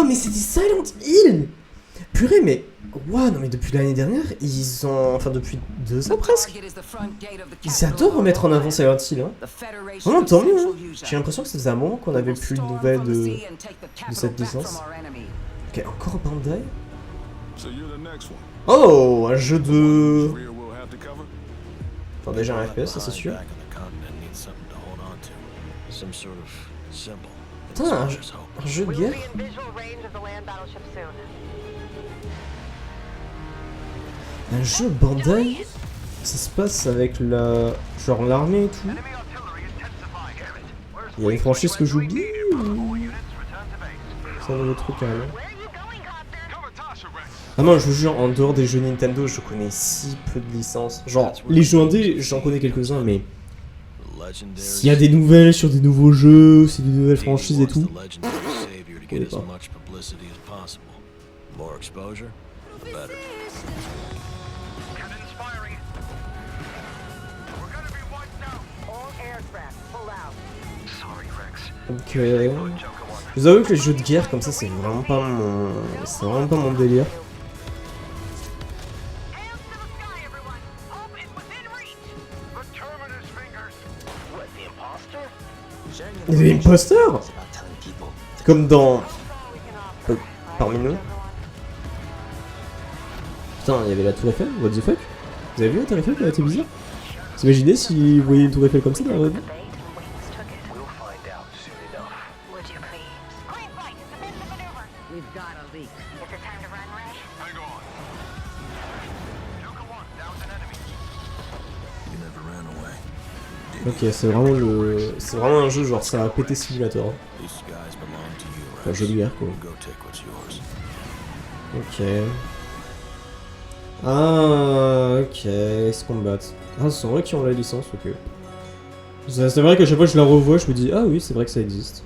mais c'était Silent Hill! Purée, mais... Waouh, non mais depuis l'année dernière, ils ont... Enfin, depuis 2 ans presque. Ils adorent remettre en avant Silent Hill, hein. Vraiment, tant mieux, hein. J'ai l'impression que ça faisait un moment qu'on avait plus de nouvelles de cette licence. Ok, encore Bandai. Oh, un jeu de... Enfin, déjà un FPS, ça c'est sûr. Putain, un jeu de guerre. Un jeu Bandai. Ça se passe avec la... genre l'armée et tout. Il y a une franchise que j'oublie ou... C'est un nouveau truc quand même. Ah non, je vous jure, en dehors des jeux Nintendo, je connais si peu de licences. Genre, les jeux indés, j'en connais quelques-uns, mais... S'il y a des nouvelles sur des nouveaux jeux, c'est des nouvelles franchises et tout... Je connais pas. Donc, je vous avoue que les jeux de guerre comme ça, c'est vraiment pas mon délire. Des imposteurs? Comme dans... parmi nous. Putain, il y avait la tour Eiffel, what the fuck? Vous avez vu la tour Eiffel, elle était bizarre? Vous imaginez si vous voyez une tour Eiffel comme ça dans la vraie vie? Ok, c'est vraiment un jeu genre ça a pété simulator. Enfin, jeu de guerre quoi. Ok. Ah, ok, Ace Combat. Ah, c'est vrai qu'ils ont la licence, ok. C'est vrai qu'à chaque fois que je la revois, je me dis ah oui, c'est vrai que ça existe.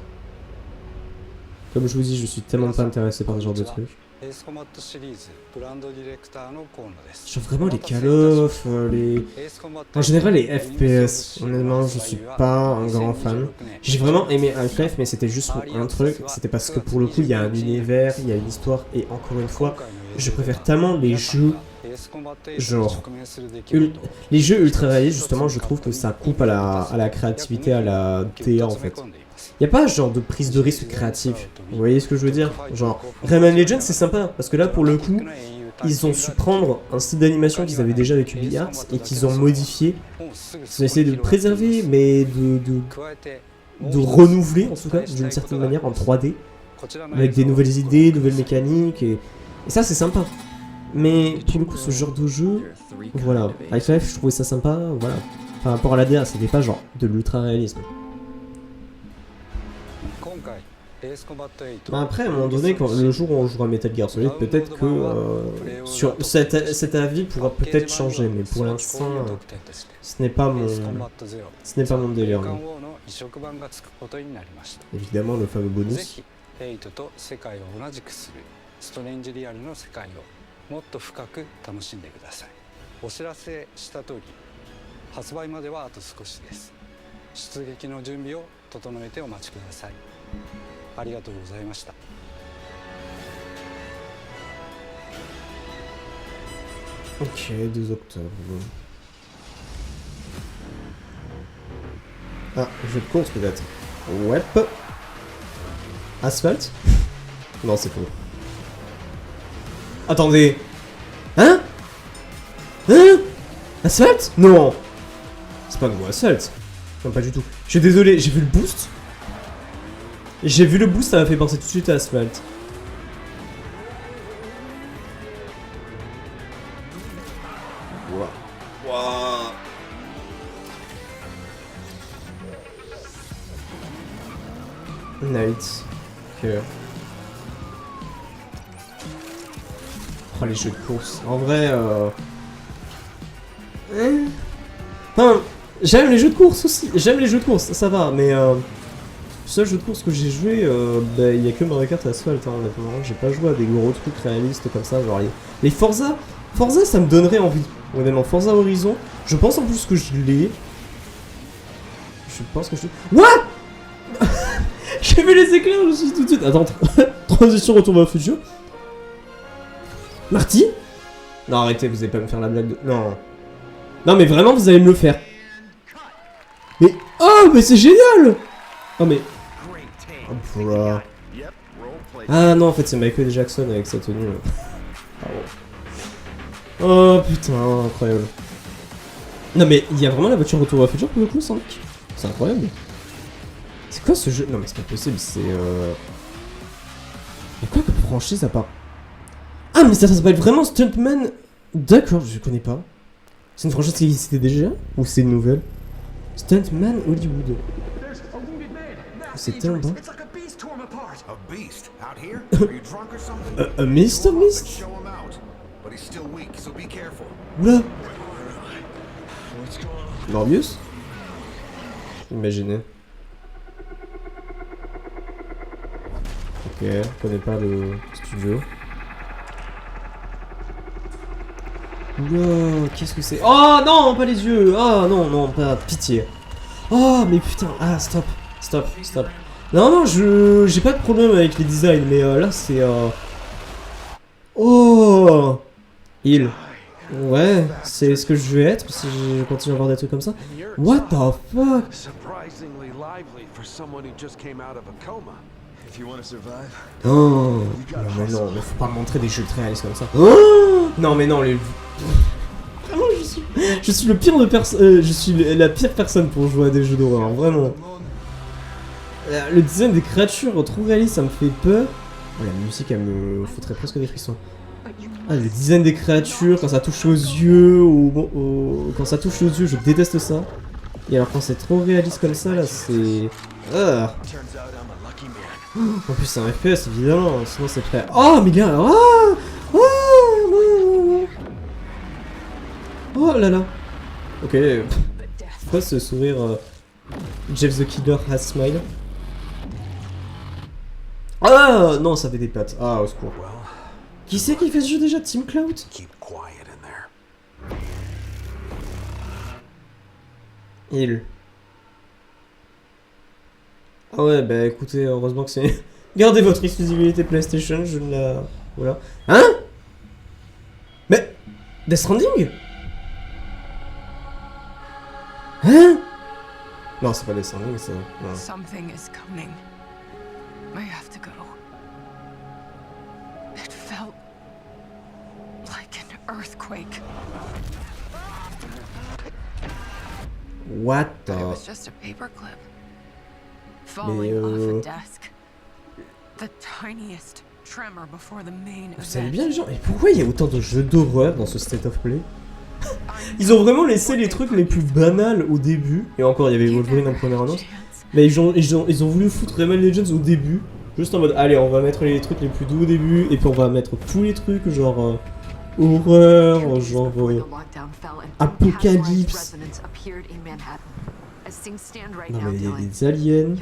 Comme je vous dis, je suis tellement pas intéressé par ce genre de trucs. Genre vraiment les Call of, les... En général les FPS, honnêtement je suis pas un grand fan. J'ai vraiment aimé Half-Life mais c'était juste pour un truc, c'était parce que pour le coup il y a un univers, il y a une histoire et encore une fois, je préfère tellement les jeux genre... Les jeux ultra réalistes justement je trouve que ça coupe à la créativité, à la DA en fait. Y a pas genre de prise de risque créative, vous voyez ce que je veux dire? Genre, Rayman Legends c'est sympa, parce que là pour le coup, ils ont su prendre un style d'animation qu'ils avaient déjà avec UbiArt et qu'ils ont modifié. Ils ont essayé de le préserver, mais de renouveler en tout cas, d'une certaine manière, en 3D. Avec des nouvelles idées, nouvelles mécaniques, et ça c'est sympa. Mais pour le coup, ce genre de jeu, voilà, Half-Life je trouvais ça sympa, voilà. Par rapport à la DA, c'était pas genre de l'ultra réalisme. Après, à un moment donné, quand le jour où on jouera Metal Gear Solid, peut-être que sur cet avis pourra peut-être changer, mais pour l'instant, ce n'est pas mon délire. Non. Évidemment, le fameux bonus. Ok, 2 octobre. Ah, jeu de course peut-être. Ouais. Asphalt? Non, c'est faux. Attendez. Hein? Asphalt? Non. C'est pas nouveau Asphalt. Non, pas du tout. Je suis désolé, j'ai vu le boost. Ça m'a fait penser tout de suite à Asphalt. Wow. Night. Ok. Oh, les jeux de course. En vrai, enfin, j'aime les jeux de course aussi. J'aime les jeux de course, ça va, mais le seul jeu de course que j'ai joué, il y a que Mario Kart Asphalt, hein, honnêtement. J'ai pas joué à des gros trucs réalistes comme ça, genre les Forza. Forza, ça me donnerait envie. Honnêtement, Forza Horizon, je pense en plus que je l'ai. Je pense que je l'ai. What? J'ai vu les éclairs, je me suis dit tout de suite. Attends, transition, retour vers le futur. Marty? Non, arrêtez, vous allez pas me faire la blague de... Non. Non, mais vraiment, vous allez me le faire. Mais... Oh, mais c'est génial! Oh, mais... Oh, bro. Ah non, en fait, c'est Michael Jackson avec sa tenue. Oh, putain, incroyable. Non, mais il y a vraiment la voiture retour vers le futur pour le coup, Sonic. C'est incroyable. C'est quoi ce jeu? Non, mais c'est pas possible, c'est... Y'a quoi comme franchise à part... Ah, mais ça s'appelle vraiment Stuntman. D'accord, je connais pas. C'est une franchise qui existait déjà? Ou c'est une nouvelle? Stuntman Hollywood. C'était un bon. Un Mr. Mist? Oula! Morbius? Imaginez. Ok, je connais pas le studio. Wow, qu'est-ce que c'est? Oh non, pas les yeux! Oh non, non, pas pitié. Oh mais putain, ah stop, stop, stop. Non, non, j'ai pas de problème avec les designs, mais là c'est... Oh! Ouais, c'est ce que je vais être si je continue à voir des trucs comme ça. What the fuck? Oh, mais non, mais faut pas montrer des jeux très réalistes comme ça. Oh non, mais non, les... Vraiment, je suis le pire de personne. Je suis la pire personne pour jouer à des jeux d'horreur, vraiment. Le design des créatures trop réaliste, ça me fait peur. Oh, la musique, elle me foutrait presque des frissons. Ah, le design des créatures, quand ça touche aux yeux, quand ça touche aux yeux, je déteste ça. Et alors quand c'est trop réaliste comme ça, là, c'est... Ah. En plus c'est un FPS évidemment, sinon c'est prêt. Oh mais gars, oh là là. Ok. Pourquoi ce sourire Jeff the Killer has smile? Ah non, ça fait des pattes. Ah au secours. Qui c'est qui fait ce jeu déjà? Team Cloud? Il. Ah ouais, bah écoutez, heureusement que c'est... Gardez votre exclusivité PlayStation, je ne la... Voilà. Hein? Mais... Death Stranding? Hein? Non, c'est pas Death Stranding, ça... Non. Something is coming. I have to go. It felt like an earthquake. What the... It was just a paperclip. Falling off a desk. The tiniest tremor before the main Vous savez bien les gens, et pourquoi il y a autant de jeux d'horreur dans ce State of Play? Ils ont vraiment laissé les trucs les plus banals au début, et encore il y avait Wolverine en première annonce, mais ils ont voulu foutre Rayman Legends au début, juste en mode allez on va mettre les trucs les plus doux au début, et puis on va mettre tous les trucs genre horreur, genre apocalypse. Non mais il y a des aliens.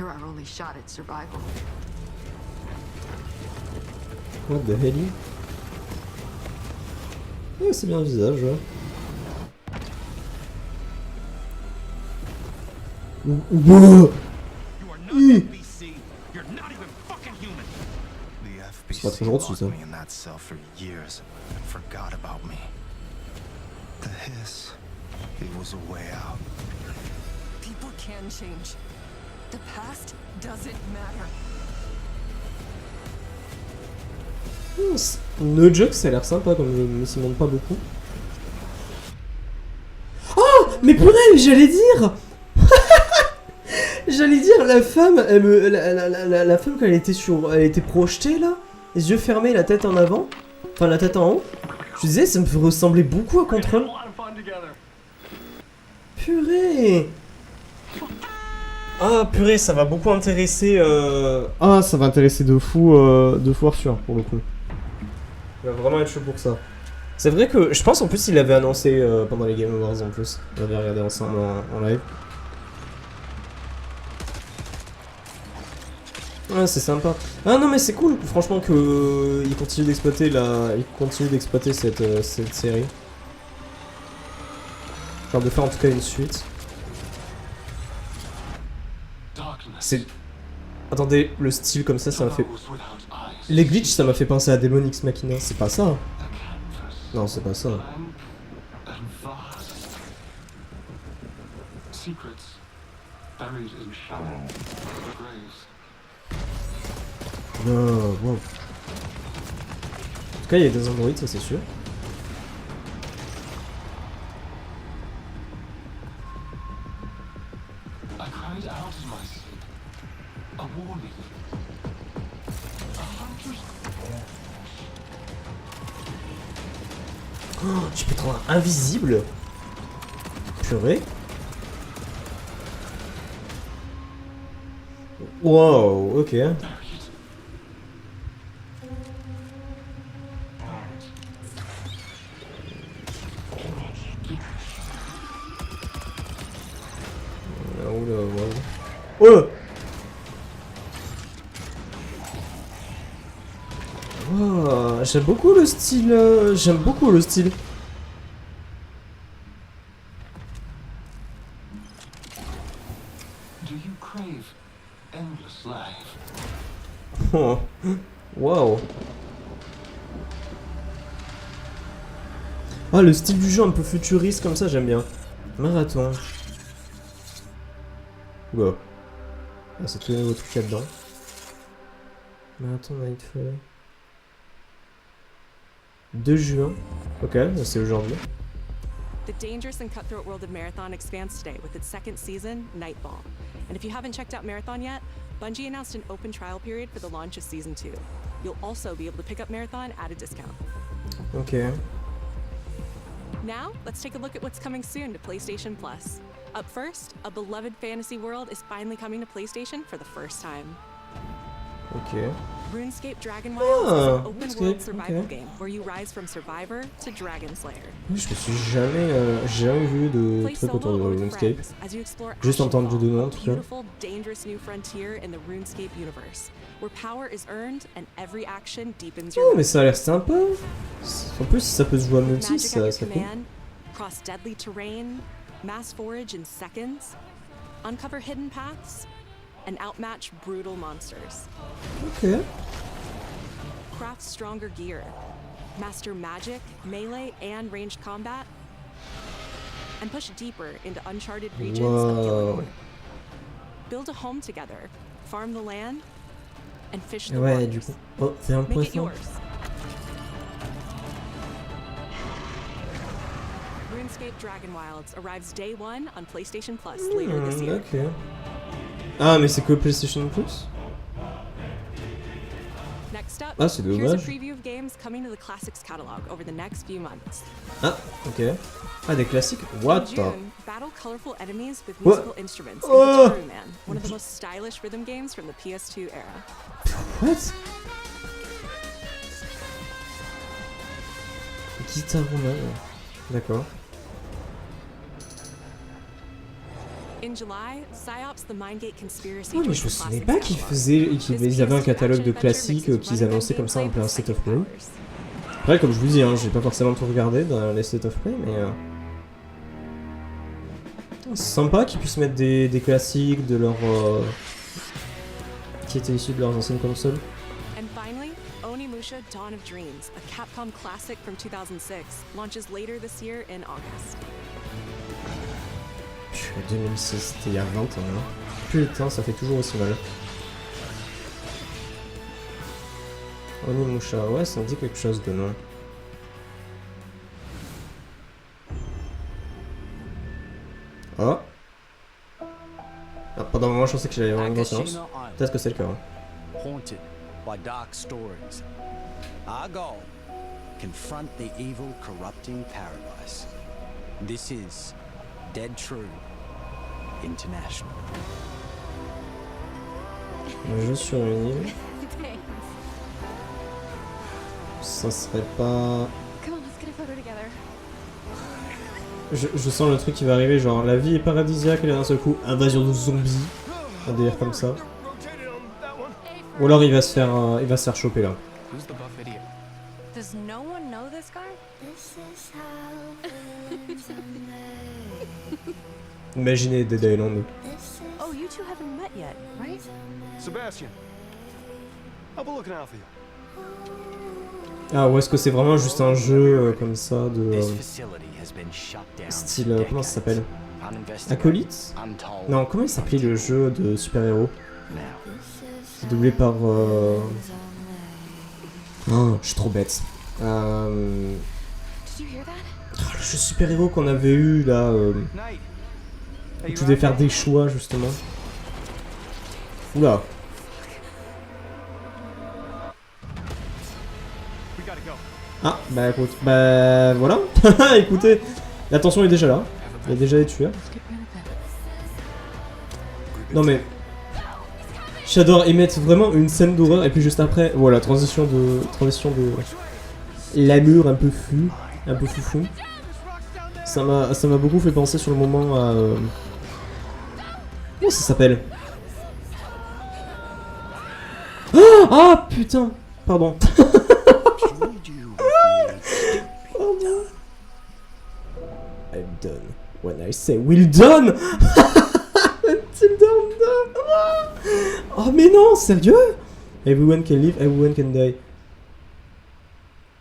What the hell? Ouais, c'est bien le visage, ouais. Wow. C'est pas très gentil ça. People can change. The past doesn't matter. No joke, ça a l'air sympa comme je me s'y montre pas beaucoup. Oh mais purée, j'allais dire j'allais dire la femme, la femme quand elle était projetée là, les yeux fermés, la tête en avant, enfin la tête en haut. Je disais, ça me ressemblait beaucoup à Control. Purée. Ah purée, ça va beaucoup intéresser. Ah, ça va intéresser de fou Arthur pour le coup. Il va vraiment être chaud pour ça. C'est vrai que je pense en plus il l'avait annoncé pendant les Game Awards en plus. On avait regardé ensemble en live. Ouais, c'est sympa. Ah non mais c'est cool, franchement que il continue d'exploiter cette série. Genre de faire en tout cas une suite. C'est... Attendez, le style comme ça m'a fait... Les glitches, ça m'a fait penser à Demon X Machina. C'est pas ça. Non, c'est pas ça. Oh, wow. En tout cas, il y a des androïdes, ça c'est sûr. Oh, tu peux te rendre invisible. Purée. Wow, ok. Oula, wow. Oh! Wow, j'aime beaucoup le style. J'aime beaucoup le style. Oh, wow. Ah, le style du jeu un peu futuriste comme ça, j'aime bien. Marathon. Wow. Ah, c'est tout nouveau truc là-dedans. Marathon Nightfall. 2 juin. Ok, c'est aujourd'hui. The dangerous and cutthroat world of Marathon expands today with its second season, Nightfall. And if you haven't checked out Marathon yet, Bungie announced an open trial period for the launch of Season 2. You'll also be able to pick up Marathon at a discount. Ok. Now, let's take a look at what's coming soon to PlayStation Plus. Up first, a beloved fantasy world is finally coming to PlayStation for the first time. Ok. RuneScape Dragon Wilds is an open RuneScape, world survival ok. game where you rise from survivor to dragon slayer. Oui, je me suis jamais vu de Play truc solo autour de or with RuneScape. friends as you explore Juste entendu de nom en a tout cas. beautiful, dangerous new frontier in the RuneScape universe, where power is earned and every action deepens your Oh, mais ça a l'air sympa. En plus, si ça peut se jouer à multi, magic at your ça cool. command, cross deadly terrain, mass forage in seconds, uncover hidden paths, and outmatch brutal monsters. Ok. Craft stronger gear, master magic, melee, and ranged combat, and push deeper into uncharted regions of Wow. Gilligan. Build a home together, farm the land, and fish the Ouais, waters. du coup. Oh, c'est un Make it poisson. yours. RuneScape Dragon Wilds arrives day 1 on PlayStation Plus later this year. Ok. Ah, mais c'est que PlayStation Plus? Next up, Ah, c'est here's a dommage. preview of games coming to the Classics catalog over the next few months. Ah, ok. Ah, des classiques? What In the... June, battle colorful enemies with What? musical instruments in Oh! Guitar Man, one of the most stylish rhythm games from the PS2 era. What? Guitar Man. D'accord. In July, Psyops the Mindgate Conspiracy Oh, mais joins je me the souvenais Classics pas qu'ils catalog. faisaient... Ils avaient un PS2 catalogue de action-adventure classiques mixes qu'ils run-and-gun annonçaient comme ça en gameplay plein with State of psychic Play. powers. Après, comme je vous dis, hein, j'ai pas forcément tout regardé dans les State of Play, mais... Putain, c'est sympa qu'ils puissent mettre des classiques de leur... qui étaient issus de leurs anciennes consoles. And finally, Onimusha Dawn of Dreams, a Capcom classic from 2006, launches later this year in August. Purée, 2006, c'était il y a 20 ans. Hein. Putain, ça fait toujours aussi mal. Onimusha, ouais, ça me dit quelque chose de nom. Oh. Ah, pendant un moment, je pensais que j'allais avoir une grosse annonce. Peut-être que c'est le cas. Hein. Haunted by dark stories. Our goal, confront the evil, corrupting paradise. This is Dead True International. Un jeu sur une île. Ça serait pas... Come on, let's get a photo together. Je sens le truc qui va arriver, genre la vie est paradisiaque et d'un seul coup, invasion de zombies. Un délire comme ça. Ou alors il va se faire choper là. Who's the buff idiot? Does no one know this guy? Imaginez Dead Island. Oh, you two haven't met yet, right? Sebastian, how about looking out for you? Ah, ou est-ce que c'est vraiment juste un jeu comme ça de... style... comment ça s'appelle? Acolyte? Non, comment il s'appelait le jeu de super-héros? C'est doublé par... Oh, je suis trop bête. Le jeu super-héros qu'on avait eu là... où tu devais faire des choix justement. Oula. Ah, bah écoute, bah voilà. Écoutez, la tension est déjà là. Il y a déjà des tueurs. Non mais... J'adore émettre vraiment une scène d'horreur et puis juste après, voilà, transition de l'allure un peu flou, un peu foufou. Ça m'a beaucoup fait penser sur le moment à... Comment ça s'appelle? Ah putain. Pardon. I'm done when I say we're done. Until dawn. Oh mais non, sérieux? Everyone can live, everyone can die.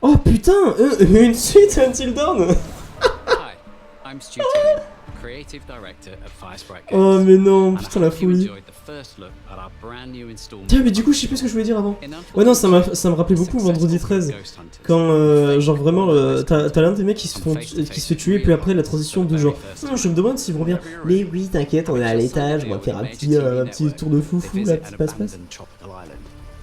Oh putain, une suite Until Dawn. Hi, I'm Stu Tilley, creative director at Firesprite Games. Oh mais non, putain la folie. Tiens mais du coup je sais plus ce que je voulais dire avant. Ouais non ça me rappelait beaucoup Vendredi 13. Quand genre vraiment t'as l'un des mecs qui se fait tuer puis après la transition de genre je me demande s'ils vont bien. Mais oui t'inquiète on est à l'étage, on va faire un petit tour de foufou là, petit passe-passe.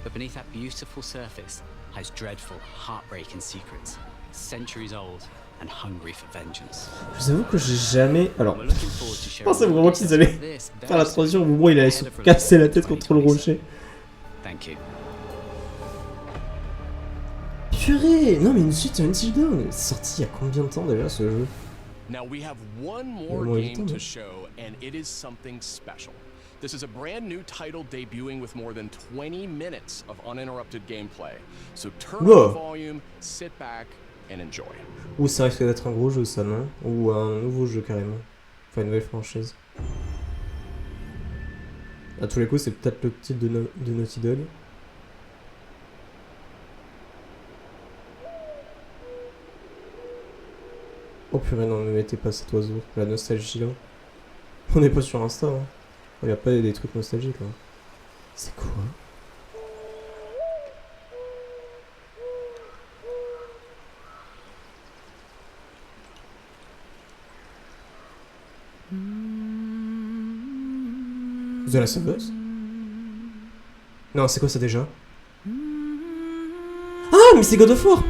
But beneath that beautiful surface lies dreadful, heartbreaking secrets, centuries old and hungry for vengeance. Je vous avoue que j'ai jamais... Alors, je pensais vraiment qu'ils allaient faire la transition au moment où il allait se casser la tête contre le rocher. Thank you. Purée! Non mais une suite Until Dawn, c'est sorti il y a combien de temps déjà ce jeu? Now we have one more game to show and it is something special. This is a brand new title debuting with more than 20 minutes of uninterrupted gameplay. So turn up the volume, sit back, and enjoy. Ou ça risque d'être un gros jeu ça, non? Ou un nouveau jeu carrément. Enfin une nouvelle franchise. À tous les coups c'est peut-être le titre de Naughty Dog. Oh purée non, ne mettez pas cet oiseau, la nostalgie là. On n'est pas sur Insta hein. Il n'y a pas des trucs nostalgiques là. C'est quoi? The Last of Us? Non, c'est quoi ça déjà? Ah, mais c'est God of War!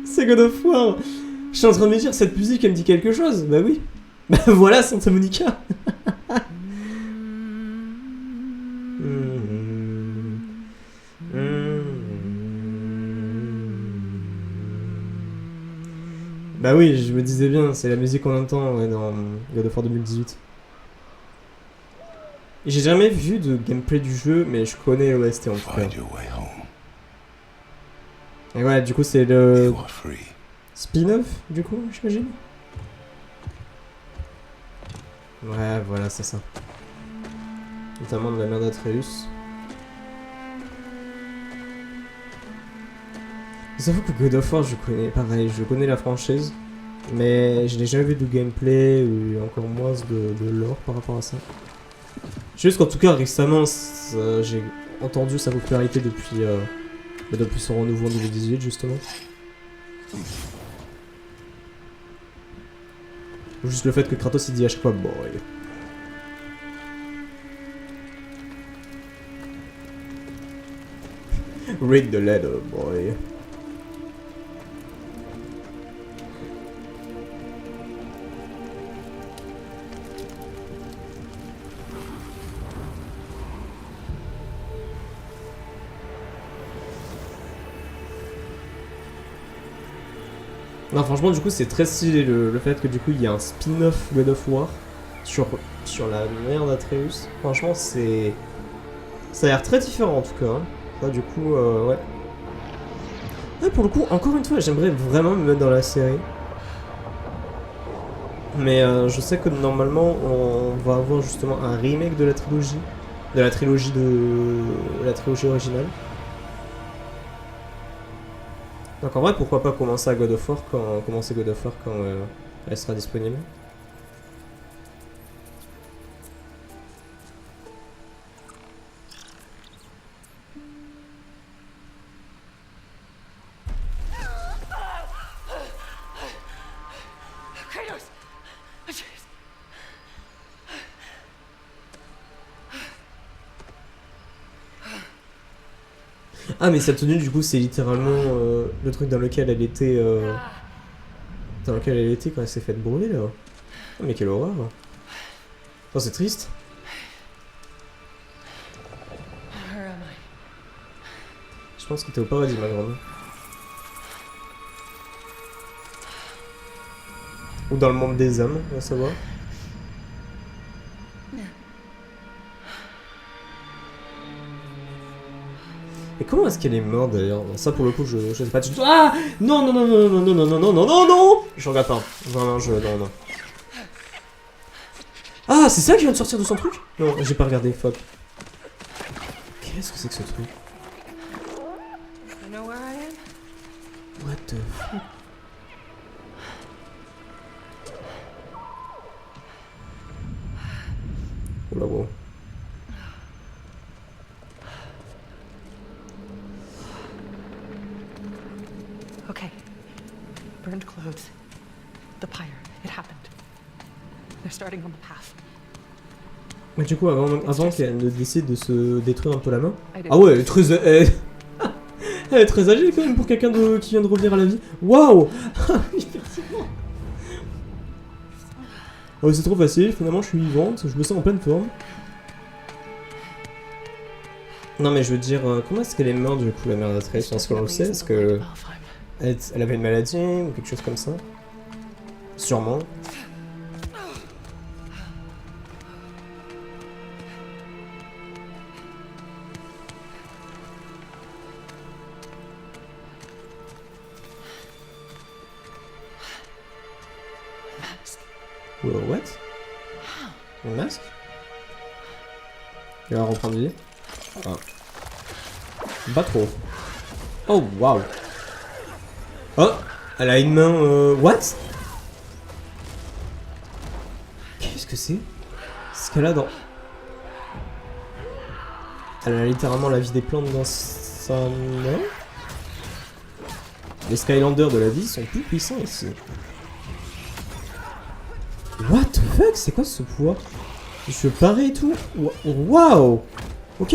C'est God of War! Je suis en train de me dire, cette musique elle me dit quelque chose. Bah oui. Bah voilà, Santa Monica. Bah oui, je me disais bien, c'est la musique qu'on entend ouais, dans God of War 2018. J'ai jamais vu de gameplay du jeu, mais je connais l'OST en tout cas. Et voilà, du coup c'est le spin-off, du coup, j'imagine. Ouais, voilà, c'est ça. Notamment de la mère d'Atreus. J'avoue que God of War, je connais, pareil, je connais la franchise, mais je n'ai jamais vu de gameplay ou encore moins de lore par rapport à ça. Juste qu'en tout cas, récemment, j'ai entendu sa popularité depuis son renouveau en 2018, justement. Juste le fait que Kratos il dit à chaque fois boy. Read the letter, boy. Non franchement du coup c'est très stylé le fait que du coup il y a un spin-off God of War sur la mère d'Atreus. Franchement c'est... ça a l'air très différent en tout cas. Hein. Ça du coup ouais. Ouais pour le coup encore une fois j'aimerais vraiment me mettre dans la série. Mais je sais que normalement on va avoir justement un remake de la trilogie. De la trilogie originale. Donc en vrai pourquoi pas commencer à God of War quand elle sera disponible. Ah mais sa tenue du coup c'est littéralement le truc dans lequel elle était quand elle s'est faite brûler là. Oh, mais quelle horreur. Oh c'est triste. Je pense que t'es au paradis ma grande. Ou dans le monde des hommes, on va savoir. Et comment est-ce qu'elle est morte d'ailleurs? Ça pour le coup je sais pas du tout. Ah non non non non non non non non non non non non. Je regarde pas. Vraiment non. Ah c'est ça qui vient de sortir de son truc? Non j'ai pas regardé, fuck. Qu'est-ce que c'est que ce truc? What the fuck? Oh là wow. Okay. Burned clothes. The pyre. It happened. They're starting on the path. Mais du coup, avant qu'elle ne décide de se détruire un peu la main. Ah ouais, elle est très, elle est très âgée quand même pour quelqu'un qui vient de revenir à la vie. Waouh. Oh, c'est trop facile, finalement je suis vivante, je me sens en pleine forme. Non mais je veux dire, comment est-ce qu'elle est morte du coup la mère d'Atreus? Est-ce qu'on le sait? Est-ce que elle avait une maladie ou quelque chose comme ça? Sûrement. What? Un masque? Il va reprendre vie. Ah. Pas trop. Oh waouh. Oh, elle a une main. What? Qu'est-ce que c'est? Ce qu'elle a dans. Elle a littéralement la vie des plantes dans sa main. Les Skylanders de la vie sont plus puissants ici. What the fuck? C'est quoi ce pouvoir? Je peux parer et tout? Waouh! Ok!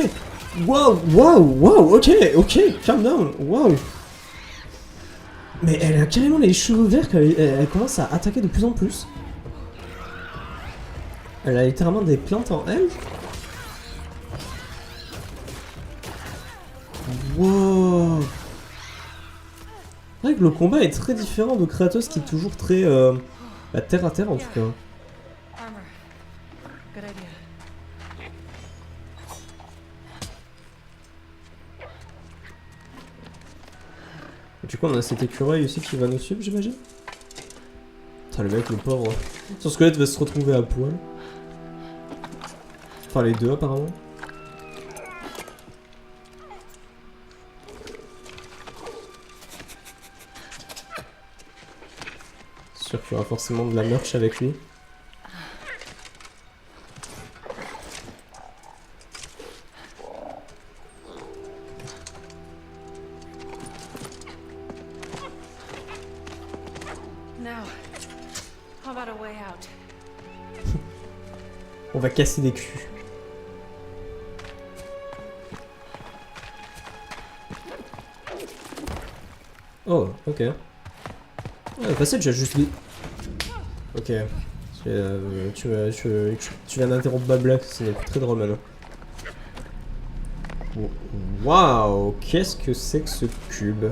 Waouh! Ok! Calm down! Waouh! Mais elle a carrément les cheveux verts, elle commence à attaquer de plus en plus. Elle a littéralement des plantes en elle. Wow! C'est vrai que le combat est très différent de Kratos qui est toujours très terre à terre en tout cas. Du coup on a cet écureuil aussi qui va nous suivre j'imagine. Putain le mec le pauvre. Son squelette va se retrouver à poil. Enfin les deux apparemment. Sûr qu'il y aura forcément de la merch avec lui. On va casser des culs. Oh, ok. Ouais, facile, j'ai juste dit. Ok. Tu viens d'interrompre ma blague, ce n'est plus très drôle maintenant. Waouh, qu'est-ce que c'est que ce cube?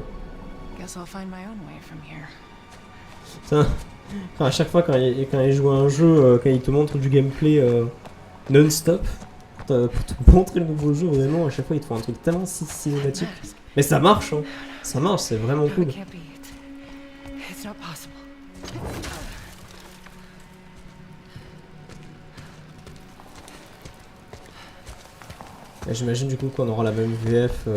Putain, à chaque fois quand il joue à un jeu, quand il te montre du gameplay non-stop, pour te montrer le nouveau jeu, vraiment, à chaque fois il te faut un truc tellement cinématique. Mais ça marche, hein. Ça marche, c'est vraiment cool. J'imagine du coup qu'on aura la même VF.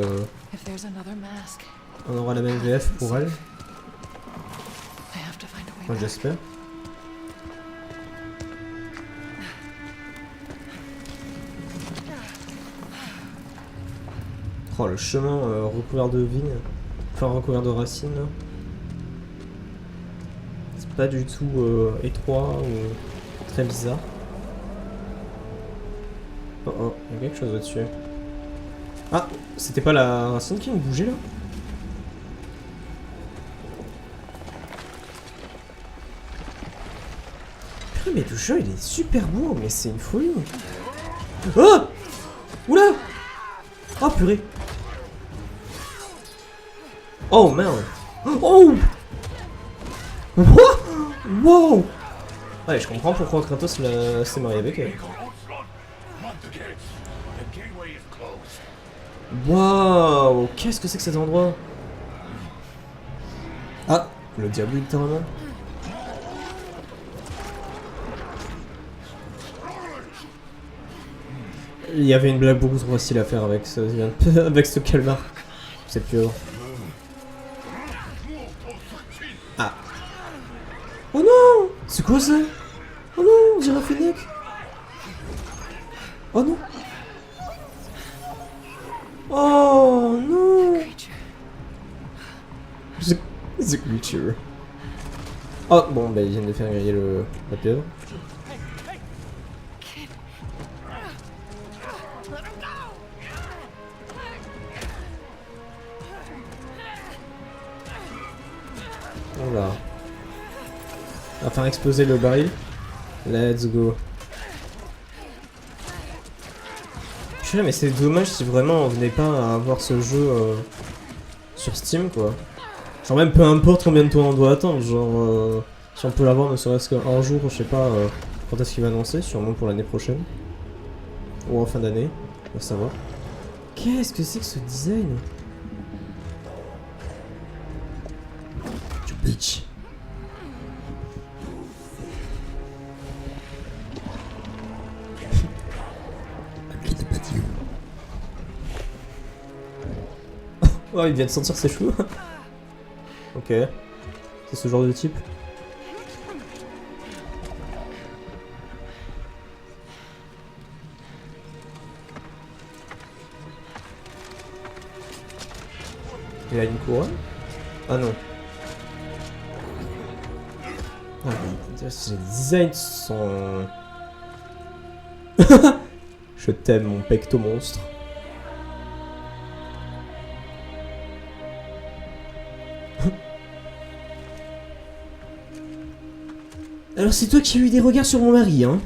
If there's another mask, On aura la même VF pour elle. I have to find a way Moi back. j'espère. Oh le chemin recouvert de vignes. Enfin recouvert de racines là. C'est pas du tout étroit ou très bizarre. Oh oh, il y a quelque chose au-dessus. Ah, c'était pas la racine qui me bougeait là? Putain mais le jeu il est super beau, mais c'est une folie. Oh! Oula! Oh purée! Oh merde! Oh! What? Wow! Ouais, je comprends pourquoi Kratos s'est marié avec elle. Waouh! Qu'est-ce que c'est que cet endroit? Ah! Le diable littéralement. Il y avait une blague beaucoup trop facile à faire avec ce, avec ce calmar. C'est pur. Ah! Oh non! C'est quoi ça? Oh non! On dirait un Fennec! Oh non! Oh non! The creature. Oh bon, bah ils viennent de faire griller la pieuvre. Voilà. On va faire exploser le baril. Let's go. Je sais, mais c'est dommage si vraiment on venait pas à avoir ce jeu sur Steam quoi. Genre même peu importe combien de temps on doit attendre, genre si on peut l'avoir ne serait-ce qu'un jour, je sais pas quand est-ce qu'il va annoncer, sûrement pour l'année prochaine. Ou en fin d'année, on va savoir. Qu'est-ce que c'est que ce design? Du bitch. Oh, il vient de sentir ses cheveux. Ok. C'est ce genre de type. Il a une couronne? Ah non. Ah, les designs sont... Je t'aime mon pecto monstre. Alors c'est toi qui as eu des regards sur mon mari, hein?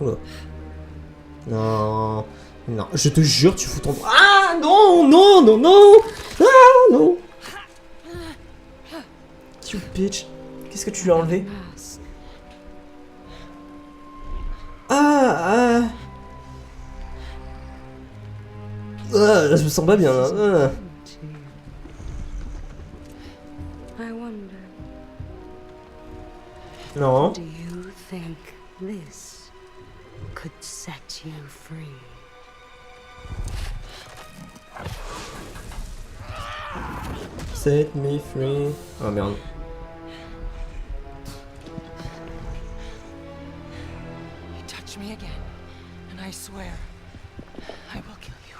Oula. Non. Non, je te jure, tu fous ton... Ah non, non, non, non! Ah non! You bitch. Qu'est-ce que tu lui as enlevé? Ah, je me sens pas bien. Non. Do you think this could set you free? Set me free. Oh merde. You touch me again, and I swear I will kill you.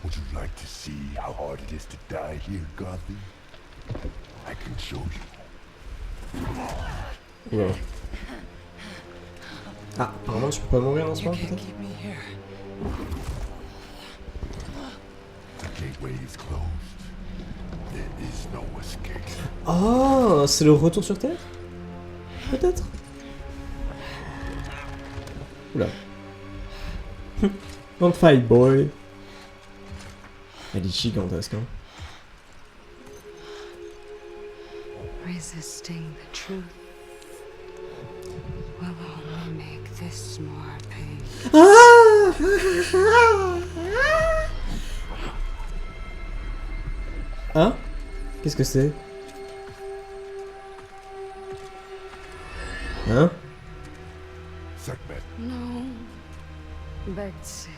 Would you like to see how hard it is to die here, Godly? I can show you. Ouais. Ah, apparemment tu peux pas mourir dans ce moment peut-être? Oh, c'est le retour sur Terre? Peut-être? Oula. Don't fight, boy. Elle est gigantesque, hein. Resisting the truth will only make this more painful. Hein? Qu'est-ce que c'est? Hein? Betsy.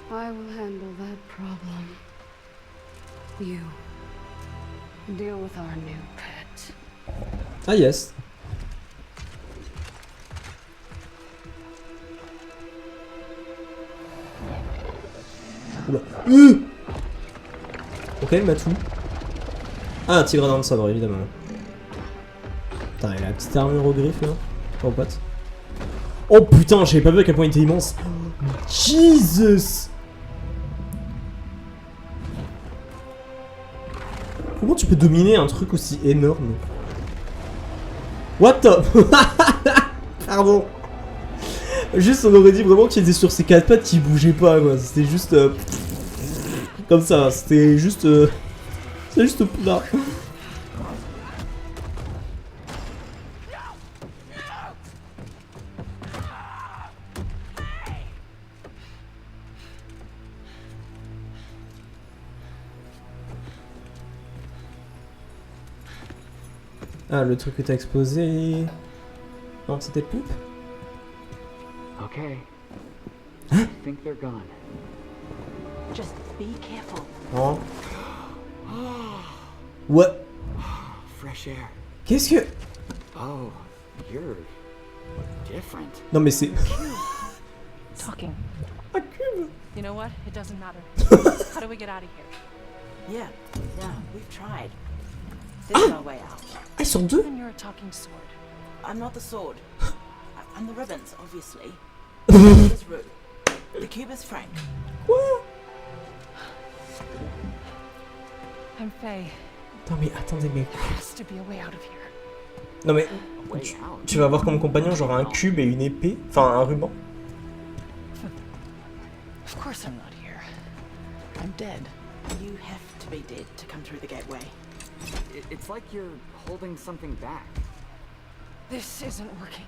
I will handle that problem. You deal with our new pet. Ah yes. Oula. Ok, Matou. Ah, un tigre dans le sabre, évidemment. Putain, il a la petite armure aux griffes là. Oh, pote. Oh putain, j'avais pas vu à quel point il était immense. Jesus! Comment tu peux dominer un truc aussi énorme? What the... Pardon. Juste, on aurait dit vraiment qu'il était sur ses quatre pattes qui bougeait pas, quoi. C'était juste... comme ça, c'était juste... c'est juste là. Ah, le truc que t'as explosé... Non, c'était le poupe. Okay. I think they're gone. Just be careful. Oh. What? Fresh air. Qu'est-ce que... Oh, you're different. Non mais c'est... Talking. A cube. You know what? It doesn't matter. How do we get out of here? Yeah, we've tried. There's no way out. Ah, ils sont deux? And you're a talking sword. I'm not the sword. I'm the ribbons, obviously. The cube is Rue. The cube is Frank. Quoi? I'm Faye. Non mais attendez, mais... There has to be a way out of here. Non mais... Tu vas avoir comme compagnon genre un cube et une épée? Enfin, un ruban? Of course I'm not here. I'm dead. You have to be dead to come through the gateway. It's like you're holding something back. This isn't working.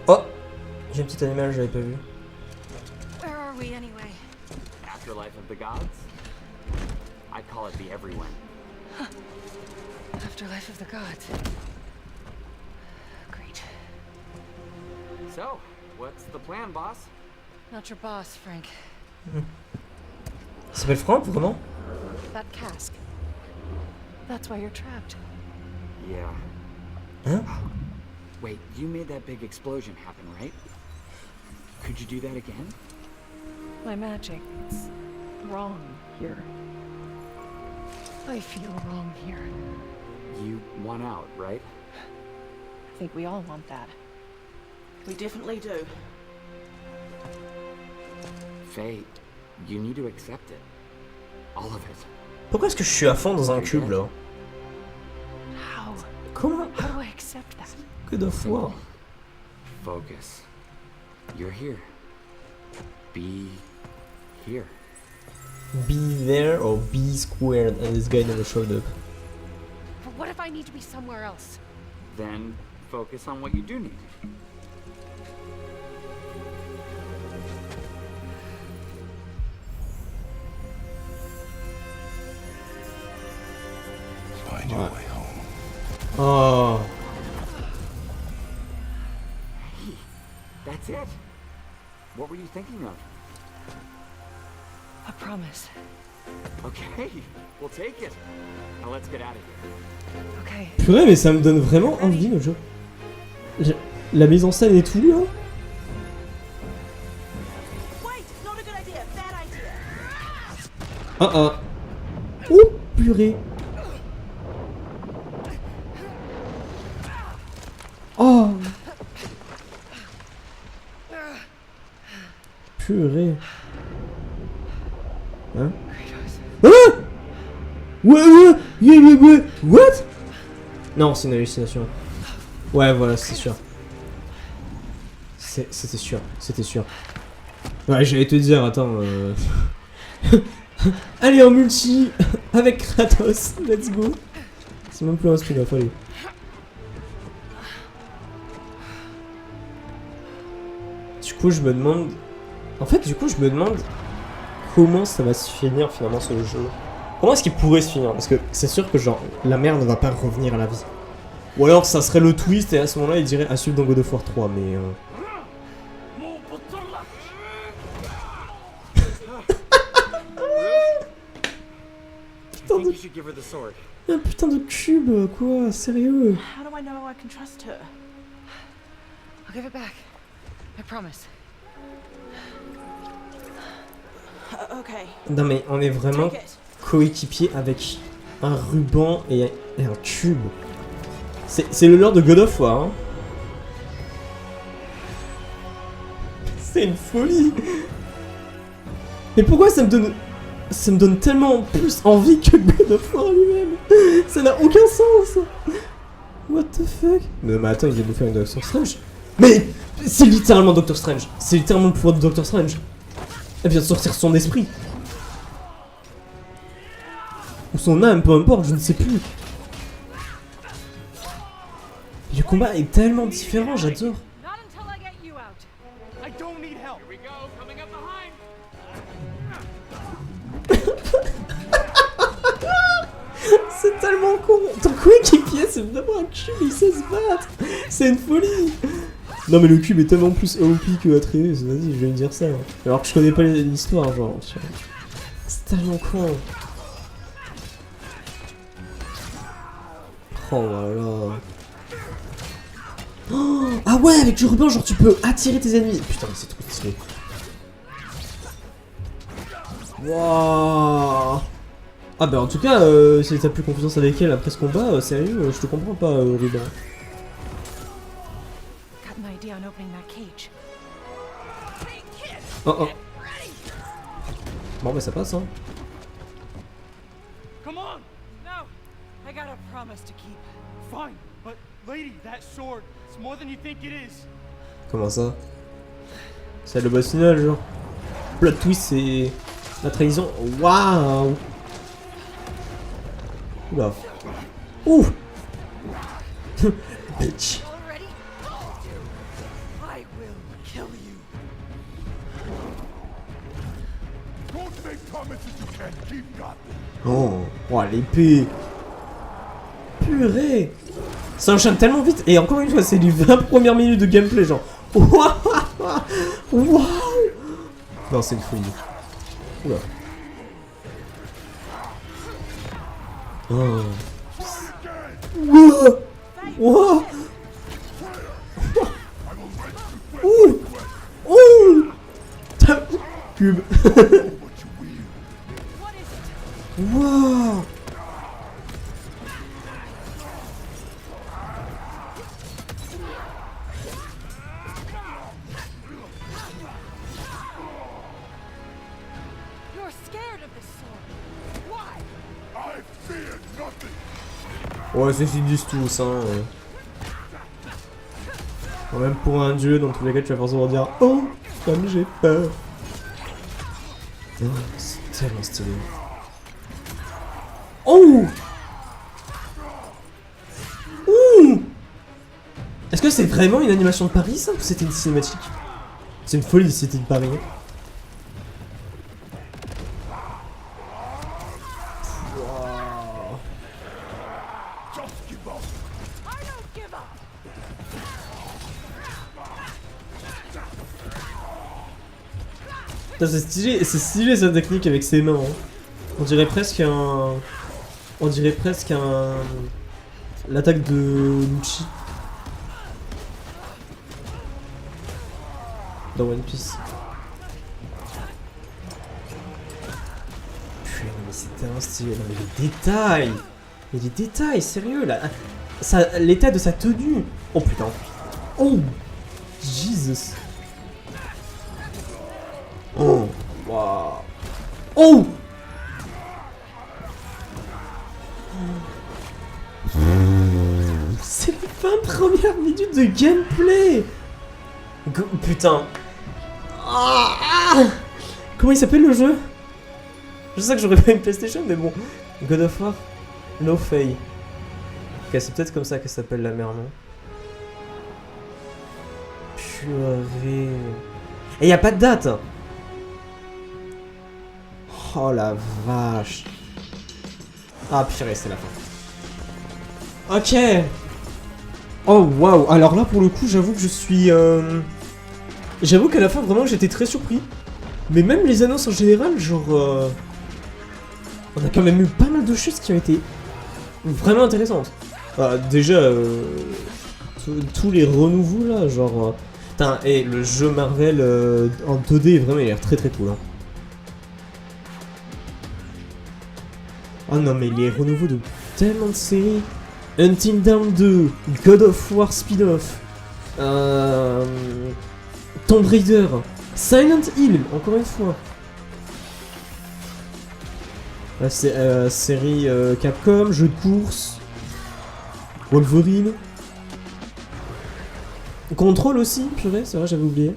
Oh! J'ai un petit animal, j'avais pas vu. Where are we anyway? Afterlife of the gods? I'd call it the everyone. Afterlife of the gods. Great. So, what's the plan, boss? Not your boss, Frank. Il s'appelle Franck, vraiment? That cask. That's why you're trapped. Yeah. Hein? Wait, you made that big explosion happen, right? Could you do that again? My magic, it's wrong here. I feel wrong here. You want out, right? I think we all want that. We definitely do. Faye, you need to accept it. All of it. Pourquoi est-ce que je suis à fond dans un cube là? How? Comment? How do I accept that? Que de foi. Focus. You're here. Be here. Be there or be squared, and this guy never showed up. But what if I need to be somewhere else? Then focus on what you do need. Find your way home. Oh. Hey, that's it. What were you thinking of? A promise. Okay, we'll take it. Now let's get out of here. Okay. Purée, mais ça me donne vraiment envie le jeu. La mise en scène et tout là. Ah ah. Oh purée. Oh. Purée. Hein? Ah! Ouais. What? Non, c'est une hallucination. Ouais, voilà, c'est sûr. C'était sûr. Ouais, j'allais te dire, attends. Allez, en multi avec Kratos, let's go. C'est même plus un spin-off, allez. Du coup, je me demande... comment ça va se finir finalement ce jeu. Comment est-ce qu'il pourrait se finir? Parce que c'est sûr que genre, la mère ne va pas revenir à la vie. Ou alors ça serait le twist et à ce moment-là il dirait à suivre dans God of War 3, mais... Putain de... Un putain de cube, quoi, sérieux. How do I know I can trust her? I'll give it back. I promise. Okay. Non mais on est vraiment coéquipier avec un ruban et un cube. C'est le lore de God of War, hein. C'est une folie. Mais pourquoi ça me donne tellement plus envie que God of War lui-même. Ça n'a aucun sens. What the fuck. Mais attends, il vient de nous faire une Doctor Strange. Mais c'est littéralement Doctor Strange. C'est littéralement le pouvoir de Doctor Strange. Elle vient de sortir son esprit. Ou son âme, peu importe, je ne sais plus. Le combat est tellement différent, j'adore. C'est tellement con. Ton coéquipier, c'est vraiment un cube, il sait se battre. C'est une folie. Non mais le cube est tellement plus OP que Atreus, vas-y, je vais me dire ça. Alors que je connais pas l'histoire, genre. C'est tellement con. Oh là là. Oh, ah ouais, avec du ruban, genre tu peux attirer tes ennemis. Putain, mais c'est trop stylé. Wouah. Ah bah en tout cas, si t'as plus confiance avec elle après ce combat, sérieux, je te comprends pas, ruban. Oh oh. Bon bah ça passe hein. Come on! No! I got a promise to keep. Fine, but lady, that sword, it's more than you think it is. Comment ça? C'est le boss final genre. Plot twist c'est la trahison. Waouh! Oula. Ouh! Bitch. Oh, oh l'épée. Purée. Ça enchaîne tellement vite. Et encore une fois, c'est les 20 premières minutes de gameplay, genre. Waouh. Non, c'est une folie. Oula. Oh. Wow. Wow. Ouh. Ouh. Cube. Wow. Ouais, c'est ce qu'ils disent tous, hein. Bon, même pour un dieu, dans tous les cas, tu vas forcément dire oh, comme j'ai peur. Oh, c'est tellement stylé. Oh. Ouh. Est-ce que c'est vraiment une animation de Paris, ça, ou c'était une cinématique? C'est une folie si c'était de Paris. C'est stylé sa technique avec ses mains. Hein. On dirait presque un... L'attaque de Lucci. Dans One Piece. Putain, mais c'est tellement stylé. Non, mais les détails. Mais les détails, sérieux là. L'état de sa tenue. Oh putain. Oh. Jesus. Oh, waouh. Oh. C'est les 20 premières minutes de gameplay. Putain. Comment il s'appelle le jeu? Je sais que j'aurais pas une PlayStation, mais bon. God of War No Faye. Ok, c'est peut-être comme ça qu'elle s'appelle la mère, non? Purée. Et y a pas de date. Oh la vache. Ah purée, c'est la fin. Ok. Oh waouh, alors là pour le coup j'avoue que je suis... J'avoue qu'à la fin vraiment j'étais très surpris. Mais même les annonces en général, genre... On a quand même eu pas mal de choses qui ont été vraiment intéressantes. Déjà, tous les renouveaux là, genre... Putain, et le jeu Marvel en 2D, vraiment il a l'air très très cool. Hein. Oh non mais les renouveaux de tellement de séries. Until Dawn 2, God of War spin-off, Tomb Raider, Silent Hill, encore une fois. La série Capcom, jeu de course, Wolverine. Control aussi, purée, c'est vrai, j'avais oublié.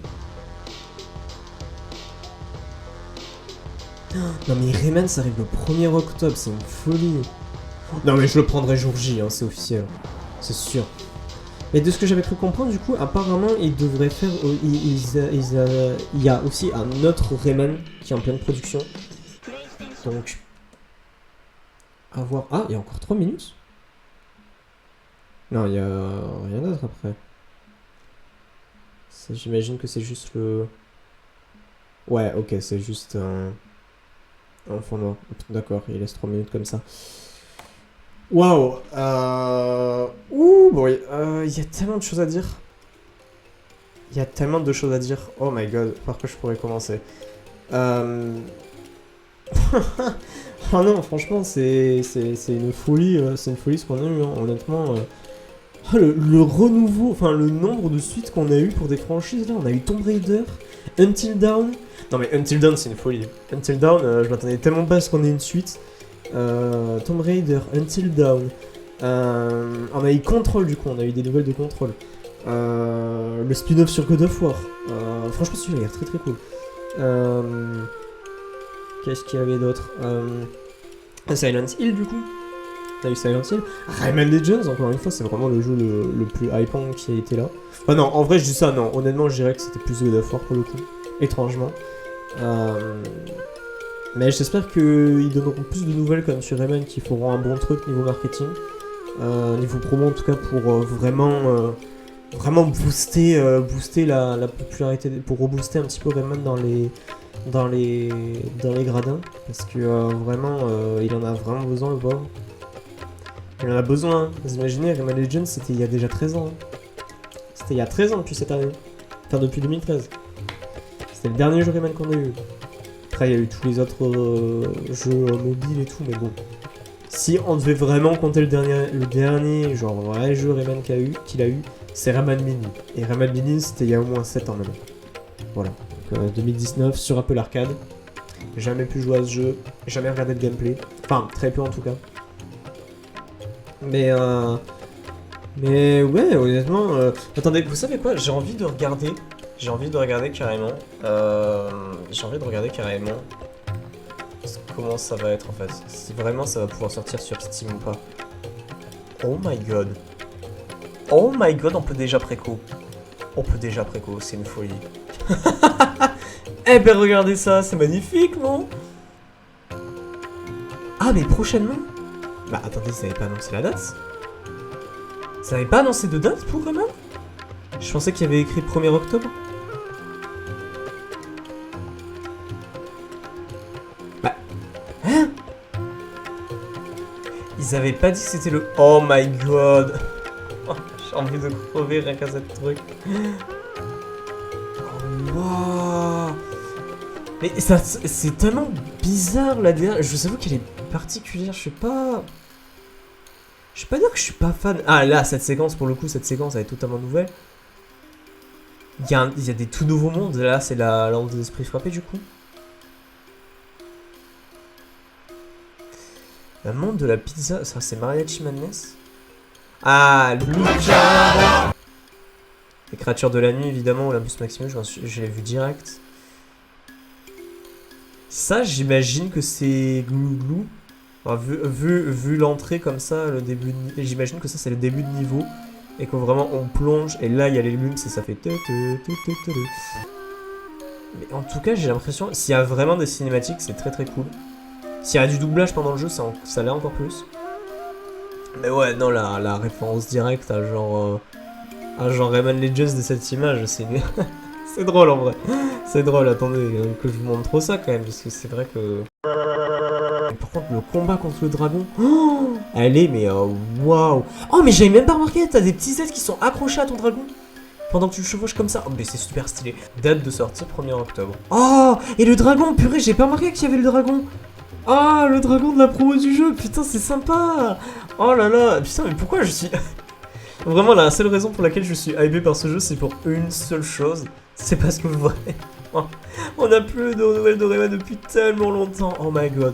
Non mais Rayman ça arrive le 1er octobre, c'est une folie. Non mais je le prendrai jour J, hein, c'est officiel. C'est sûr. Mais de ce que j'avais cru comprendre, du coup, apparemment, ils devraient faire... Il y a aussi un autre Rayman qui est en pleine production. Donc... À voir... Ah, il y a encore 3 minutes? Non, il y a rien d'autre après. J'imagine que c'est juste le... Ouais, ok, c'est juste un fond noir. D'accord, il laisse 3 minutes comme ça. Waouh. Ouh, bon, il y a tellement de choses à dire. Il y a tellement de choses à dire. Oh my god, par quoi je pourrais commencer. Oh non, franchement, c'est une folie. C'est une folie ce qu'on a eu, hein. Honnêtement. Le renouveau, enfin le nombre de suites qu'on a eu pour des franchises là. On a eu Tomb Raider, Until Dawn. Non mais Until Dawn c'est une folie. Until Dawn, je m'attendais tellement pas à ce qu'on ait une suite. Tomb Raider, Until Dawn. On a eu Control du coup, on a eu des nouvelles de Control. Le spin-off sur God of War. Franchement celui-là il a l'air très très cool. Qu'est-ce qu'il y avait d'autre? Silent Hill du coup. On a eu Silent Hill. Rayman Legends, encore une fois, c'est vraiment le jeu le plus hypant qui a été là. Enfin non, en vrai je dis ça, non. Honnêtement je dirais que c'était plus God of War pour le coup. Étrangement. Mais j'espère qu'ils donneront plus de nouvelles comme sur Rayman qui feront un bon truc niveau marketing. Niveau promo en tout cas pour vraiment booster la popularité, pour rebooster un petit peu Rayman dans les gradins. Parce que vraiment il en a vraiment besoin le pauvre. Il en a besoin, hein. Vous imaginez, Rayman Legends c'était il y a déjà 13 ans. Hein. C'était il y a 13 ans depuis cette année. Enfin depuis 2013. C'était le dernier jeu Rayman qu'on a eu. Après il y a eu tous les autres jeux mobiles et tout, mais bon. Si on devait vraiment compter le dernier genre vrai jeu Rayman qu'il a eu, c'est Rayman Mini. Et Rayman Mini c'était il y a au moins 7 ans maintenant. Voilà. Donc 2019 sur Apple Arcade. Jamais pu jouer à ce jeu, jamais regardé de gameplay. Enfin très peu en tout cas. Mais ouais, honnêtement... Attendez, vous savez quoi? J'ai envie de regarder carrément... comment ça va être en fait. Si vraiment ça va pouvoir sortir sur Steam ou pas. Oh my god. Oh my god, on peut déjà préco. C'est une folie. Eh ben regardez ça, c'est magnifique, non? Ah mais prochainement? Bah attendez, ça n'avait pas annoncé la date? Ça n'avait pas annoncé de date pour Rayman? Je pensais qu'il y avait écrit 1er octobre. Bah... Hein? Ils avaient pas dit que c'était le... Oh my god. Oh, j'ai envie de crever rien qu'à cette truc. Oh, wow. Mais ça, c'est tellement bizarre la DA. Je vous avoue qu'elle est particulière, je sais pas dire que je suis pas fan. Ah là, cette séquence pour le coup, cette séquence elle est totalement nouvelle. Il y a des tout nouveaux mondes, là c'est la lande des esprits frappés du coup. Le monde de la pizza, ça c'est Mariachi Madness. Ah, Lucha. Les créatures de la nuit évidemment, Olympus Maximus, je l'ai vu direct. Ça j'imagine que c'est Glou Glou. Enfin, vu l'entrée comme ça, le début, j'imagine que ça c'est le début de niveau et que vraiment on plonge et là il y a les lunes et ça fait. Mais en tout cas j'ai l'impression, s'il y a vraiment des cinématiques c'est très très cool. S'il y a du doublage pendant le jeu ça l'est encore plus. Mais ouais non la référence directe à genre Ah, genre Rayman Legends de cette image, c'est c'est drôle en vrai. C'est drôle, attendez, que je vous montre trop ça quand même, parce que c'est vrai que... Par contre, le combat contre le dragon... Oh, allez, mais waouh. Oh, mais j'avais même pas remarqué, t'as des petits ailes qui sont accrochés à ton dragon pendant que tu le chevauches comme ça. Oh, mais c'est super stylé. Date de sortie 1er octobre. Oh, et le dragon, purée, j'ai pas remarqué qu'il y avait le dragon. Ah, le dragon de la promo du jeu, putain, c'est sympa. Oh là là, putain, mais pourquoi je suis... Vraiment, la seule raison pour laquelle je suis hypé par ce jeu, c'est pour une seule chose. C'est parce que vraiment, on a plus de nouvelles de Rayman depuis tellement longtemps. Oh my god.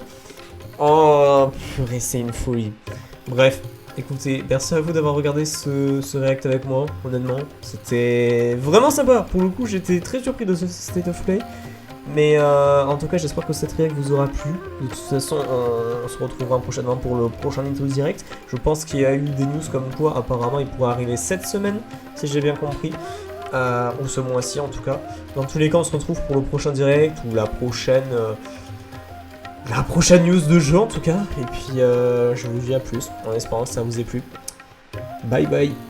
Oh, purée, c'est une folie. Bref, écoutez, merci à vous d'avoir regardé ce react avec moi, honnêtement. C'était vraiment sympa. Pour le coup, j'étais très surpris de ce State of Play. Mais en tout cas, j'espère que cette react vous aura plu. De toute façon, on se retrouvera prochainement pour le prochain Nintendo Direct. Je pense qu'il y a eu des news comme quoi, apparemment, il pourrait arriver cette semaine, si j'ai bien compris. Ou ce mois-ci, en tout cas. Dans tous les cas, on se retrouve pour le prochain Direct, ou la prochaine news de jeu, en tout cas. Et puis, je vous dis à plus, en espérant que ça vous ait plu. Bye bye.